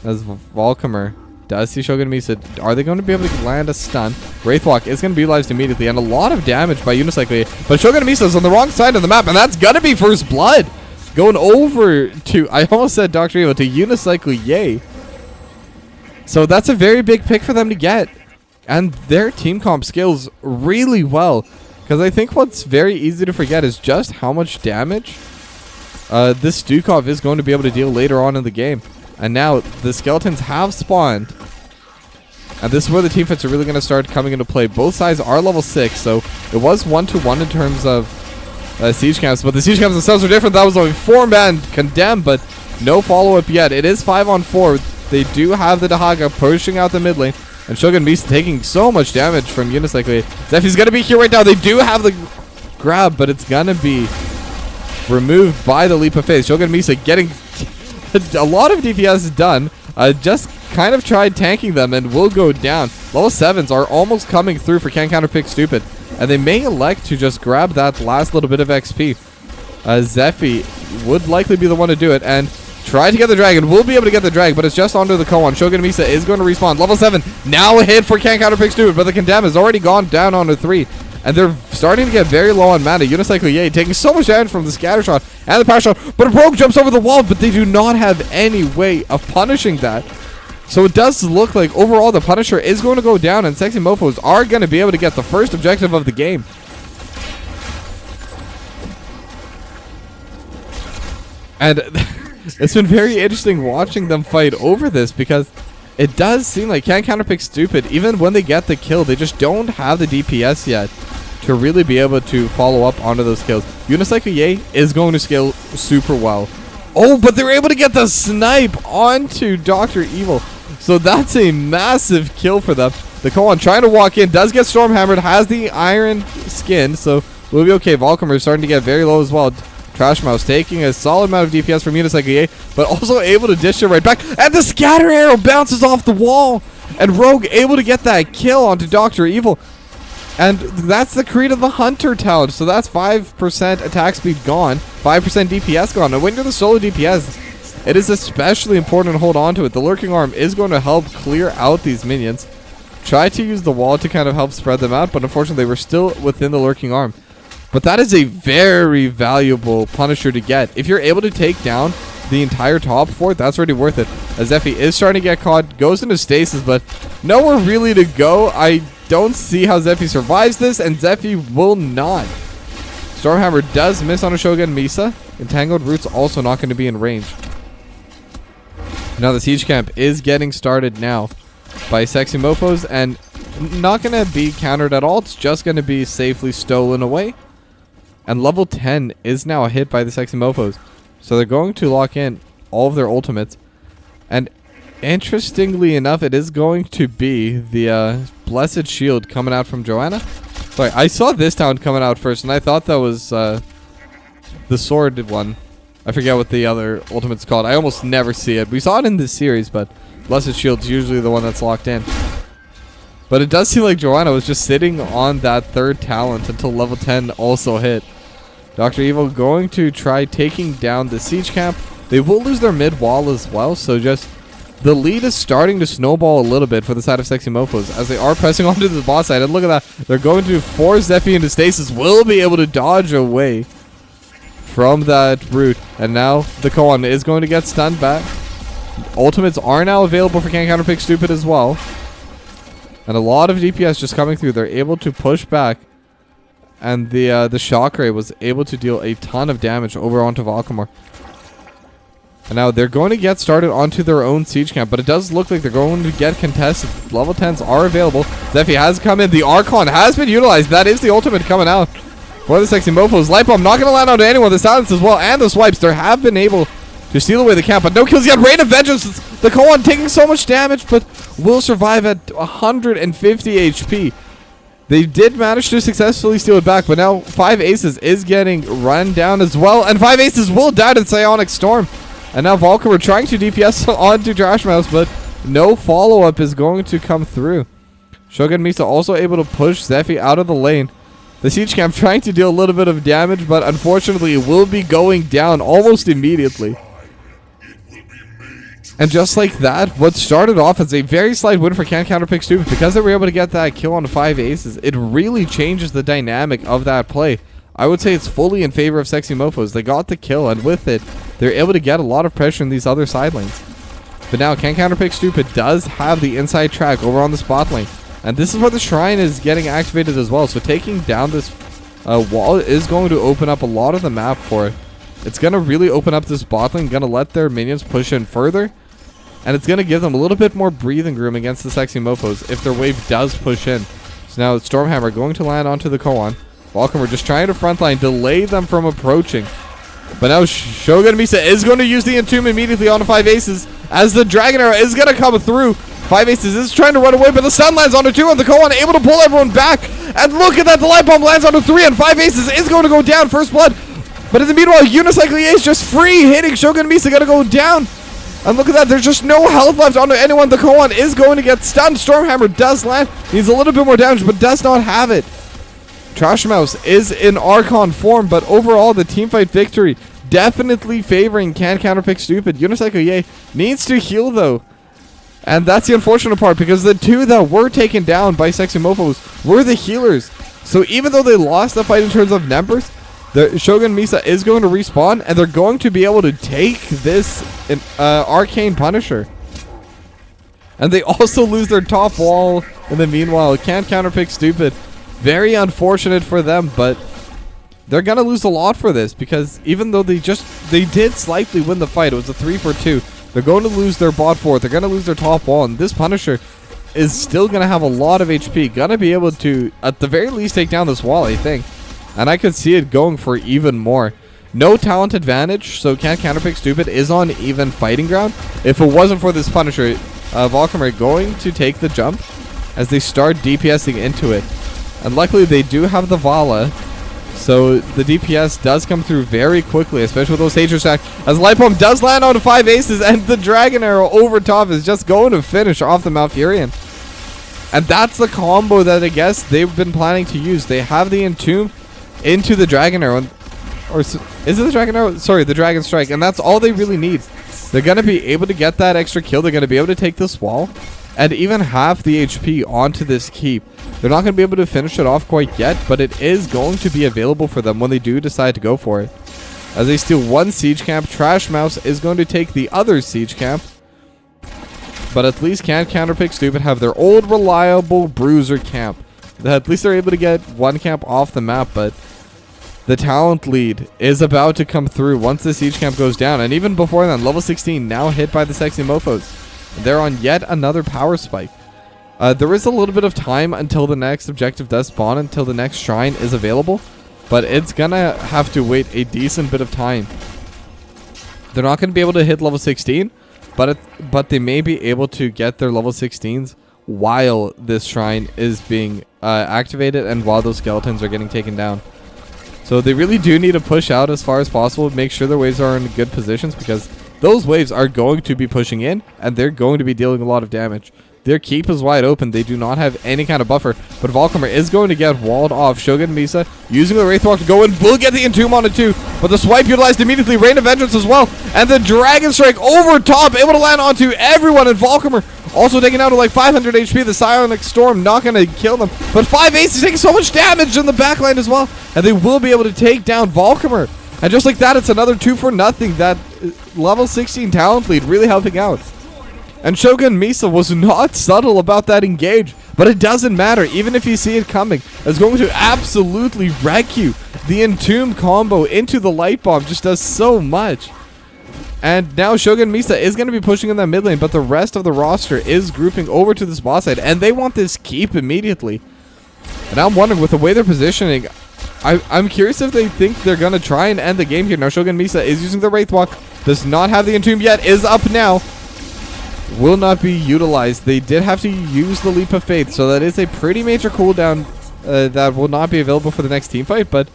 as Volcomer does see Shogun Misa. Are they going to be able to land a stun? Wraithwalk is going to be utilized immediately, and a lot of damage by Unicycle, but Shogun Misa is on the wrong side of the map, and that's going to be first blood. Going over to, I almost said Dr. Evo, to Unicycle Yay. So that's a very big pick for them to get. And their team comp scales really well, because I think what's very easy to forget is just how much damage this Stukov is going to be able to deal later on in the game. And now the skeletons have spawned, and this is where the team fights are really going to start coming into play. Both sides are level 6, so it was 1-1 in terms of siege camps, but the siege camps themselves are different. That was only 4-man Condemn, but no follow-up yet. It is 5-on-4. They do have the Dahaga pushing out the mid lane, and Shogun Misa taking so much damage from Unicycle. Zephy's going to be here right now. They do have the grab, but it's going to be removed by the Leap of Faith. Shogun Misa getting a lot of DPS done. Just kind of tried tanking them and will go down. Level 7s are almost coming through for Can't Counterpick Stupid. And they may elect to just grab that last little bit of XP. Zephy would likely be the one to do it. And try to get the dragon. We'll be able to get the dragon, but it's just onto the koan. Shogun Misa is going to respawn. Level 7. Now a hit for Can't Counterpick Stupid, but the Condemn has already gone down onto 3. And they're starting to get very low on mana. Unicycle Yay taking so much damage from the scatter shot and the power shot. But Rogue jumps over the wall, but they do not have any way of punishing that. So it does look like overall the Punisher is going to go down, and Sexy Mofos are going to be able to get the first objective of the game. And it's been very interesting watching them fight over this, because it does seem like Can't Counterpick Stupid, even when they get the kill, they just don't have the DPS yet to really be able to follow up onto those kills. Unicycle Yay is going to scale super well. Oh, but they're able to get the snipe onto Dr. Evil. So that's a massive kill for them. The Koan trying to walk in, does get Stormhammered, has the iron skin, so we'll be okay. Volcom is starting to get very low as well. Trash Mouse taking a solid amount of DPS from Unicycle Yay, but also able to dish it right back. And the scatter arrow bounces off the wall. And Rogue able to get that kill onto Dr. Evil. And that's the Creed of the Hunter talent. So that's 5% attack speed gone, 5% DPS gone. And when you're the solo DPS, it is especially important to hold on to it. The Lurking Arm is going to help clear out these minions. Try to use the wall to kind of help spread them out, but unfortunately they were still within the Lurking Arm. But that is a very valuable Punisher to get. If you're able to take down the entire top fort, that's already worth it. As Zephy is starting to get caught, goes into stasis, but nowhere really to go. I don't see how Zephy survives this, and Zephy will not. Stormhammer does miss on a Shogun Misa. Entangled Roots also not going to be in range. Now the siege camp is getting started now by Sexy Mofos, and not going to be countered at all. It's just going to be safely stolen away. And level 10 is now a hit by the Sexy Mofos. So they're going to lock in all of their ultimates. And interestingly enough, it is going to be the Blessed Shield coming out from Joanna. Sorry, I saw this town coming out first, and I thought that was the sword one. I forget what the other ultimate's called. I almost never see it. We saw it in this series, but Blessed Shield's usually the one that's locked in. But it does seem like Joanna was just sitting on that third talent until level 10 also hit. Dr. Evil going to try taking down the siege camp. They will lose their mid wall as well, so just the lead is starting to snowball a little bit for the side of Sexy Mofos as they are pressing onto the boss side. And look at that. They're going to force Zephy into stasis. Will be able to dodge away from that route. And now the Koan is going to get stunned back. Ultimates are now available for Can't Counterpick Stupid as well. And a lot of DPS just coming through. They're able to push back. And the shock ray was able to deal a ton of damage over onto Valkamor. And now they're going to get started onto their own siege camp, but it does look like they're going to get contested. Level 10s are available. Zephy has come in. The Archon has been utilized. That is the ultimate coming out for the Sexy Mofos. Light Bomb not going to land onto anyone. The silence as well, and the swipes. They have been able to steal away the camp, but no kills yet. Rain of Vengeance. The Koan taking so much damage, but will survive at 150 HP. They did manage to successfully steal it back, but now 5 Aces is getting run down as well, and 5 Aces will die to Psionic Storm. And now Valkyrie trying to DPS onto Trash Mouse, but no follow-up is going to come through. Shogun Misa also able to push Zephy out of the lane. The siege camp trying to deal a little bit of damage, but unfortunately it will be going down almost immediately. And just like that, what started off as a very slight win for Can't Counterpick Stupid, because they were able to get that kill on 5 Aces, it really changes the dynamic of that play. I would say it's fully in favor of Sexy Mofos. They got the kill, and with it, they're able to get a lot of pressure in these other side lanes. But now, Can't Counterpick Stupid does have the inside track over on the spot lane. And this is where the Shrine is getting activated as well. So taking down this wall is going to open up a lot of the map for it. It's going to really open up this bot lane, going to let their minions push in further. And it's going to give them a little bit more breathing room against the Sexy Mofos if their wave does push in. So now Stormhammer going to land onto the Koan. Valkyrie just trying to frontline, delay them from approaching. But now Shogun Misa is going to use the Entomb immediately on 5 Aces as the Dragon Arrow is going to come through. 5 Aces is trying to run away, but the stun lands onto 2 and the Koan able to pull everyone back. And look at that, the Light Bomb lands onto 3 and 5 Aces is going to go down, first blood. But in the meanwhile, Unicycle Yay is just free, hitting Shogun Misa, going to go down. And look at that, there's just no health left onto anyone. The Koan is going to get stunned. Stormhammer does land. Needs a little bit more damage, but does not have it. Trash Mouse is in Archon form, but overall the teamfight victory definitely favoring Counterpick Stupid. Unicycle Yay needs to heal though. And that's the unfortunate part, because the two that were taken down by Sexy Mofos were the healers. So even though they lost the fight in terms of numbers, the Shogun Misa is going to respawn, and they're going to be able to take this Arcane Punisher. And they also lose their top wall in the meanwhile. Counterpick Stupid. Very unfortunate for them, but they're going to lose a lot for this, because even though they did slightly win the fight, it was a 3-for-2. They're going to lose their bot fourth. They're going to lose their top wall. And this Punisher is still going to have a lot of HP. Going to be able to, at the very least, take down this wall, I think. And I could see it going for even more. No talent advantage, so Counterpick Stupid is on even fighting ground. If it wasn't for this Punisher, Valkyrie going to take the jump as they start DPSing into it. And luckily, they do have the Vala. So the DPS does come through very quickly, especially with those Hatred Stack, as Light Bomb does land on 5 aces, and the Dragon Arrow over top is just going to finish off the Malfurion. And that's the combo that I guess they've been planning to use. They have the Entomb into the Dragon Arrow, or is it the Dragon Arrow? Sorry, the Dragon Strike, and that's all they really need. They're going to be able to get that extra kill. They're going to be able to take this wall and even half the HP onto this keep. They're not going to be able to finish it off quite yet, but it is going to be available for them when they do decide to go for it. As they steal one siege camp, Trash Mouse is going to take the other siege camp. But at least Counterpick Stupid have their old reliable bruiser camp. At least they're able to get one camp off the map, but the talent lead is about to come through once the siege camp goes down. And even before then, level 16 now hit by the Sexy Mofos. They're on yet another power spike. There is a little bit of time until the next objective does spawn, until the next shrine is available, but it's gonna have to wait a decent bit of time. They're not going to be able to hit level 16, but they may be able to get their level 16s while this shrine is being activated and while those skeletons are getting taken down. So they really do need to push out as far as possible, make sure their waves are in good positions, because those waves are going to be pushing in, and they're going to be dealing a lot of damage. Their keep is wide open. They do not have any kind of buffer, but Valkyrie is going to get walled off. Shogun Misa using the Wraithwalk to go in, will get the Entomb on it too, but the swipe utilized immediately. Rain of Vengeance as well, and the Dragon Strike over top, able to land onto everyone, and Valkyrie also taking down to like 500 HP. The Psionic Storm not going to kill them, but 5 aces taking so much damage in the backline as well, and they will be able to take down Valkyrie. And just like that, it's another 2-for-0. That level 16 talent lead really helping out. And Shogun Misa was not subtle about that engage, but it doesn't matter. Even if you see it coming, it's going to absolutely wreck you. The Entomb combo into the Light Bomb just does so much. And now Shogun Misa is going to be pushing in that mid lane, but the rest of the roster is grouping over to this boss side, and they want this keep immediately. And I'm wondering, with the way they're positioning, I'm curious if they think they're going to try and end the game here. Now Shogun Misa is using the Wraithwalk, does not have the Entomb yet, is up now. Will not be utilized. They did have to use the Leap of Faith, so that is a pretty major cooldown that will not be available for the next team fight, but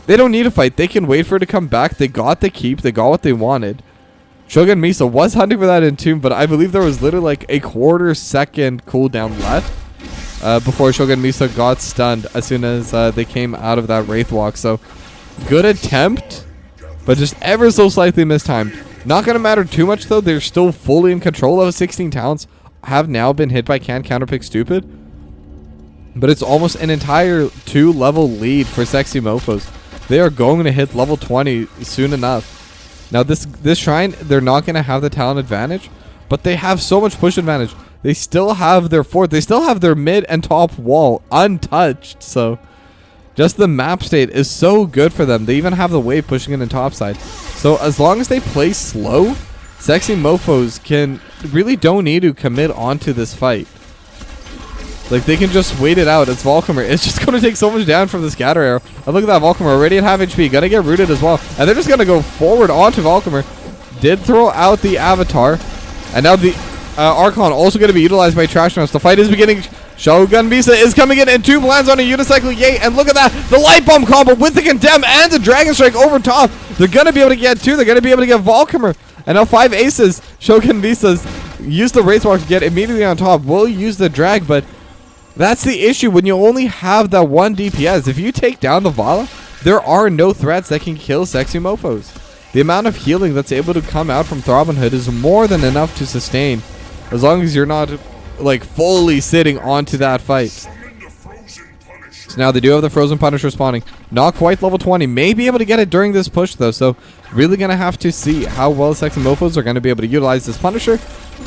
they don't need a fight. They can wait for it to come back. They got the keep. They got what they wanted. Shogun Misa was hunting for that Entomb, but I believe there was literally like a quarter-second cooldown left before Shogun Misa got stunned as soon as they came out of that Wraithwalk. So, good attempt, but just ever so slightly mistimed. Not going to matter too much, though. They're still fully in control. Of 16 talents have now been hit by Counterpick Stupid. But it's almost an entire 2-level lead for Sexy Mofos. They are going to hit level 20 soon enough. Now, this shrine, they're not going to have the talent advantage, but they have so much push advantage. They still have their fort. They still have their mid and top wall untouched. So, just the map state is so good for them. They even have the wave pushing in the top side. So as long as they play slow, Sexy Mofos really don't need to commit onto this fight. Like, they can just wait it out. It's Valkyrie. It's just going to take so much down from the Scatter Arrow. And look at that, Valkyrie already at half HP. Gonna get rooted as well. And they're just going to go forward onto Valkyrie. Did throw out the Avatar. And now the Archon also going to be utilized by Trash Mouse. The fight is beginning. Shogun Misa is coming in, and Entomb lands on a Unicycle Yay, and look at that, the Light Bomb combo with the Condemn and the Dragon Strike over top. They're going to be able to get 2, they're going to be able to get Valkyrie, and now 5 aces. Shogun Misa's use the Wraithwalk to get immediately on top, will use the drag, but That's the issue when you only have that one DPS. If you take down the Vala, there are no threats that can kill Sexy Mofos. The amount of healing that's able to come out from Throbbing Hood is more than enough to sustain, as long as you're not like fully sitting onto that fight. So now they do have the Frozen Punisher spawning. Not quite level 20. May be able to get it during this push though, so really going to have to see how well Sexy Mofos are going to be able to utilize this Punisher,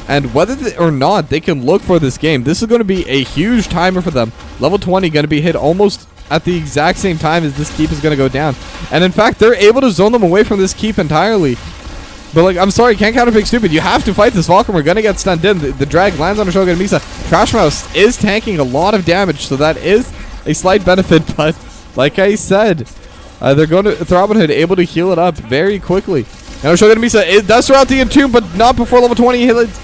and whether or not they can look for this game. This is going to be a huge timer for them. Level 20 going to be hit almost at the exact same time as this keep is going to go down. And in fact, they're able to zone them away from this keep entirely. But like, I'm sorry, can't Counterpick stupid. You have to fight this Valkyrie. We're going to get stunned in. The drag lands on a Shogun Misa. Trash Mouse is tanking a lot of damage, so that is a slight benefit. But like I said, they're going to Throbbing Hood able to heal it up very quickly. Now Shogun Misa, it does surround the Entomb, but not before level 20 hits.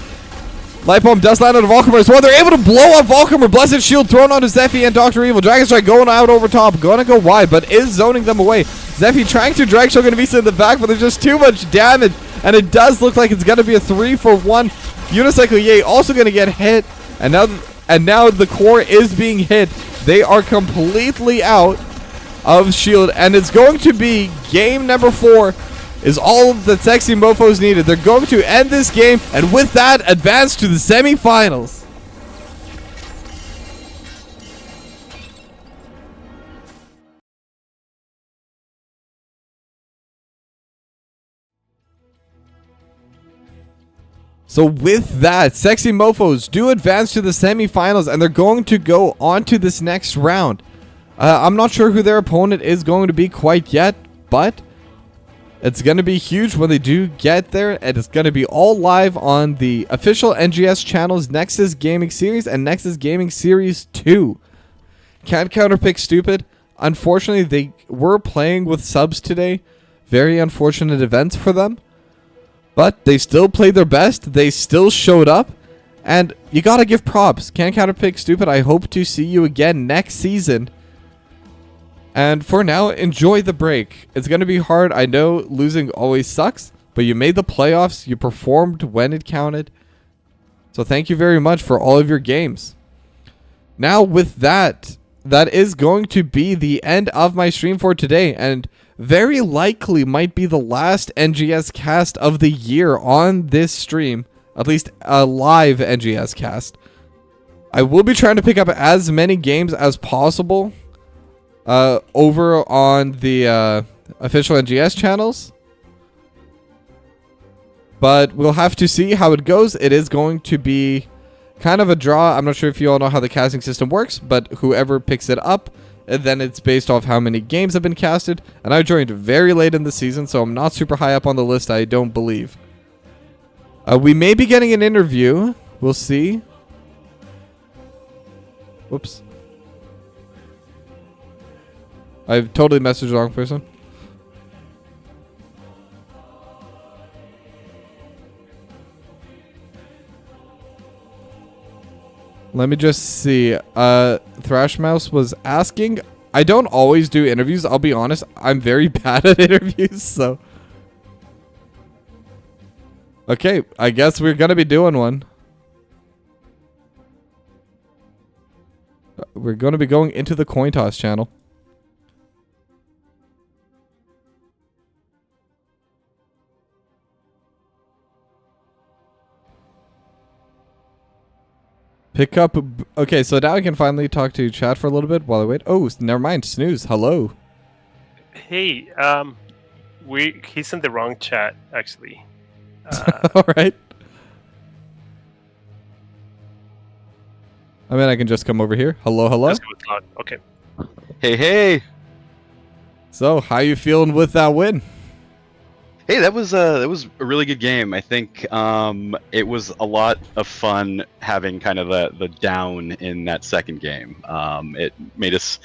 Light Bomb does land on Valkyrie as well. They're able to blow up Valkyrie. Blessed Shield thrown onto Zephy and Dr. Evil. Dragon Strike going out over top. Going to go wide, but is zoning them away. Zephy trying to drag Shogun Misa in the back, but there's just too much damage. And it does look like it's going to be a 3-for-1. Unicycle Yay also going to get hit. And now the core is being hit. They are completely out of shield. And it's going to be game number 4. Is all that Sexy Mofos needed. They're going to end this game, and with that, advance to the semifinals. So with that, Sexy Mofos do advance to the semifinals, and they're going to go on to this next round. I'm not sure who their opponent is going to be quite yet, but it's going to be huge when they do get there, and it's going to be all live on the official NGS channels, Nexus Gaming Series and Nexus Gaming Series 2. Can't Counterpick stupid. Unfortunately, they were playing with subs today. Very unfortunate events for them. But they still played their best. They still showed up. And you got to give props. Can't Counterpick stupid. I hope to see you again next season. And for now, enjoy the break. It's going to be hard. I know losing always sucks, but you made the playoffs. You performed when it counted. So thank you very much for all of your games. Now with that, that is going to be the end of my stream for today, and very likely might be the last NGS cast of the year on this stream. At least a live NGS cast. I will be trying to pick up as many games as possible over on the official NGS channels, but we'll have to see how it goes. It is going to be kind of a draw. I'm not sure if you all know how the casting system works, but whoever picks it up, and then it's based off how many games have been casted. And I joined very late in the season, so I'm not super high up on the list, I don't believe. We may be getting an interview. We'll see. Whoops. I've totally messaged the wrong person. Let me just see. Thrash Mouse was asking. I don't always do interviews. I'll be honest. I'm very bad at interviews, so. Okay, I guess we're going to be doing one. We're going to be going into the coin toss channel. Pick up. Okay, so now I can finally talk to chat for a little bit while I wait. Oh, never mind. Snooze. Hello. Hey, he's in the wrong chat, actually. All right. I mean, I can just come over here. Hello, hello. Let's go with Todd. Okay. Hey, hey. So, how you feeling with that win? Hey, that was a really good game. I think it was a lot of fun having kind of the down in that second game. It made us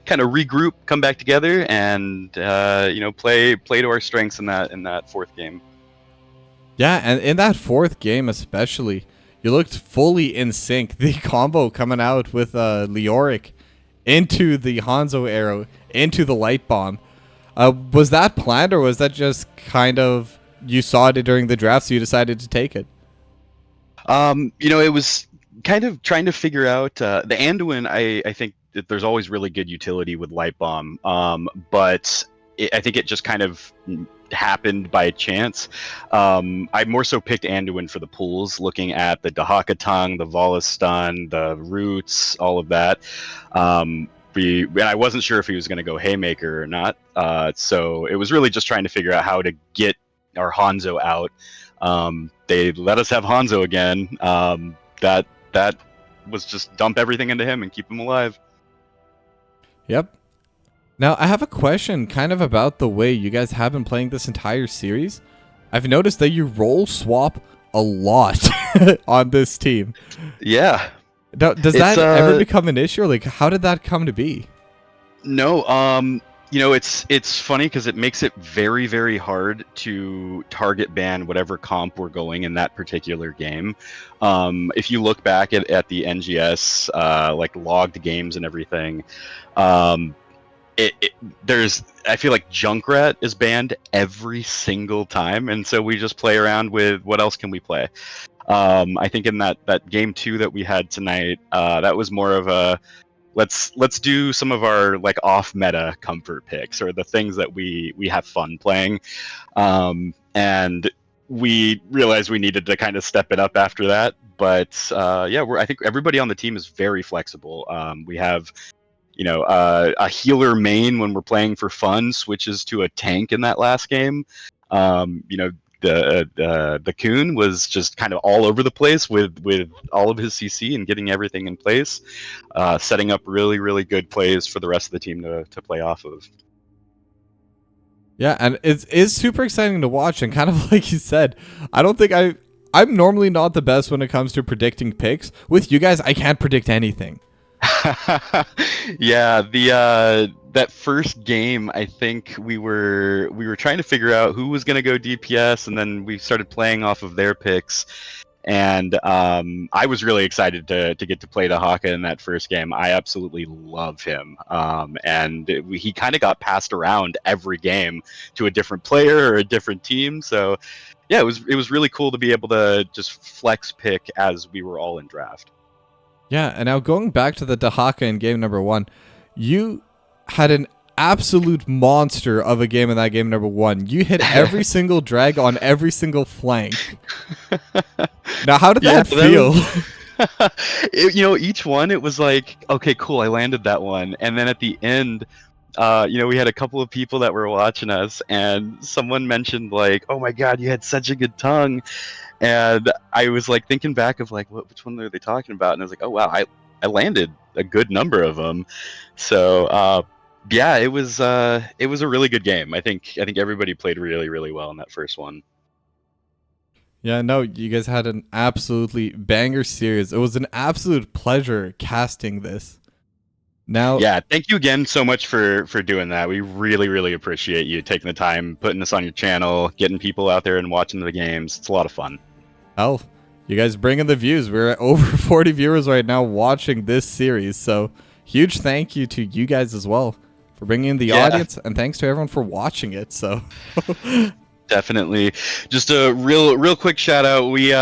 kind of regroup, come back together, and play to our strengths in that fourth game. Yeah, and in that fourth game especially, you looked fully in sync. The combo coming out with Leoric into the Hanzo arrow, into the light bomb. Was that planned, or was that just kind of you saw it during the draft, so you decided to take it? It was kind of trying to figure out the Anduin. I think that there's always really good utility with Light Bomb, but I think it just kind of happened by chance. I more so picked Anduin for the pools, looking at the Dahaka Tongue, the Vala Stun, the Roots, all of that. And I wasn't sure if he was going to go Haymaker or not. So it was really just trying to figure out how to get our Hanzo out. They let us have Hanzo again. That was just dump everything into him and keep him alive. Yep. Now, I have a question kind of about the way you guys have been playing this entire series. I've noticed that you role swap a lot on this team. Yeah. Now, does that ever become an issue? Or like, how did that come to be? No, it's funny because it makes it very, very hard to target ban whatever comp we're going in that particular game. If you look back at the NGS, like logged games and everything, there's, I feel like Junkrat is banned every single time, and so we just play around with what else can we play. I think in that game 2 that we had tonight, that was more of a let's do some of our like off meta comfort picks or the things that we have fun playing, and we realized we needed to kind of step it up after that. But I think everybody on the team is very flexible. We have a healer main when we're playing for fun switches to a tank in that last game. The Coon was just kind of all over the place with all of his CC and getting everything in place, setting up really, really good plays for the rest of the team to play off of. Yeah, and it's super exciting to watch, and kind of like you said, I don't think I'm normally not the best when it comes to predicting picks. With you guys, I can't predict anything. Yeah, that first game, I think we were trying to figure out who was going to go DPS, and then we started playing off of their picks. And I was really excited to get to play Dahaka in that first game. I absolutely love him, and he kind of got passed around every game to a different player or a different team. So yeah, it was really cool to be able to just flex pick as we were all in draft. Yeah, and now going back to the Dahaka in game number 1, you had an absolute monster of a game in that game number 1. You hit every single drag on every single flank. Now, how did that feel? Each one, it was like, okay, cool, I landed that one. And then at the end, we had a couple of people that were watching us, and someone mentioned like, oh my god, you had such a good tongue. And I was like thinking back of like, which one are they talking about? And I was like, oh wow, I landed a good number of them. So yeah, it was a really good game. I think everybody played really, really well in that first one. Yeah, no, you guys had an absolutely banger series. It was an absolute pleasure casting this. Now, yeah, thank you again so much for doing that. We really, really appreciate you taking the time, putting this on your channel, getting people out there and watching the games. It's a lot of fun. Hell, you guys bring in the views. We're at over 40 viewers right now watching this series. So huge thank you to you guys as well for bringing in the audience, and thanks to everyone for watching it. So definitely. Just a real quick shout out. We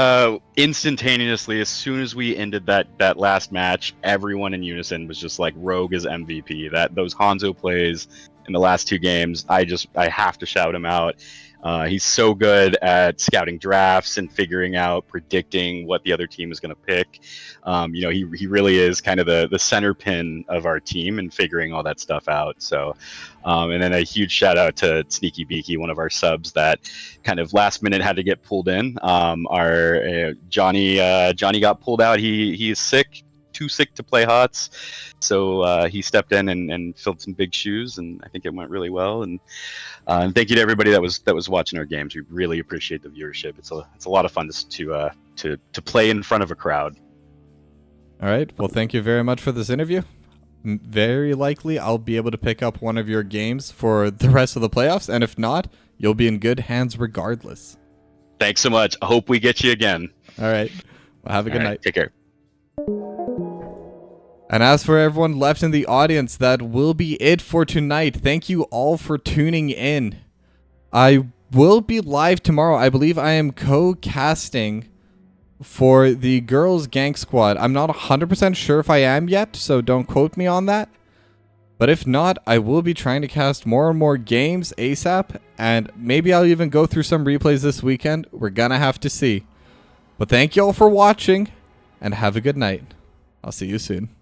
instantaneously, as soon as we ended that last match, everyone in unison was just like, Rogue is MVP. Those Hanzo plays in the last 2 games, I have to shout him out. He's so good at scouting drafts and figuring out, predicting what the other team is going to pick. He really is kind of the center pin of our team and figuring all that stuff out. So, and then a huge shout out to Sneaky Beaky, one of our subs that kind of last minute had to get pulled in. Our Johnny got pulled out. He is sick. Too sick to play HOTS, so he stepped in and filled some big shoes, and I think it went really well. And thank you to everybody that was watching our games. We really appreciate the viewership. It's a lot of fun to play in front of a crowd. All right, well, thank you very much for this interview. Very likely I'll be able to pick up one of your games for the rest of the playoffs, and if not, you'll be in good hands regardless. Thanks so much. I hope we get you again. All right, well, have a good night. Take care. And as for everyone left in the audience, that will be it for tonight. Thank you all for tuning in. I will be live tomorrow. I believe I am co-casting For the girls gank squad, I'm not 100% sure if I am yet, so don't quote me on that. But if not, I will be trying to cast more and more games ASAP, and maybe I'll even go through some replays this weekend. We're gonna have to see. But thank you all for watching, and have a good night. I'll see you soon.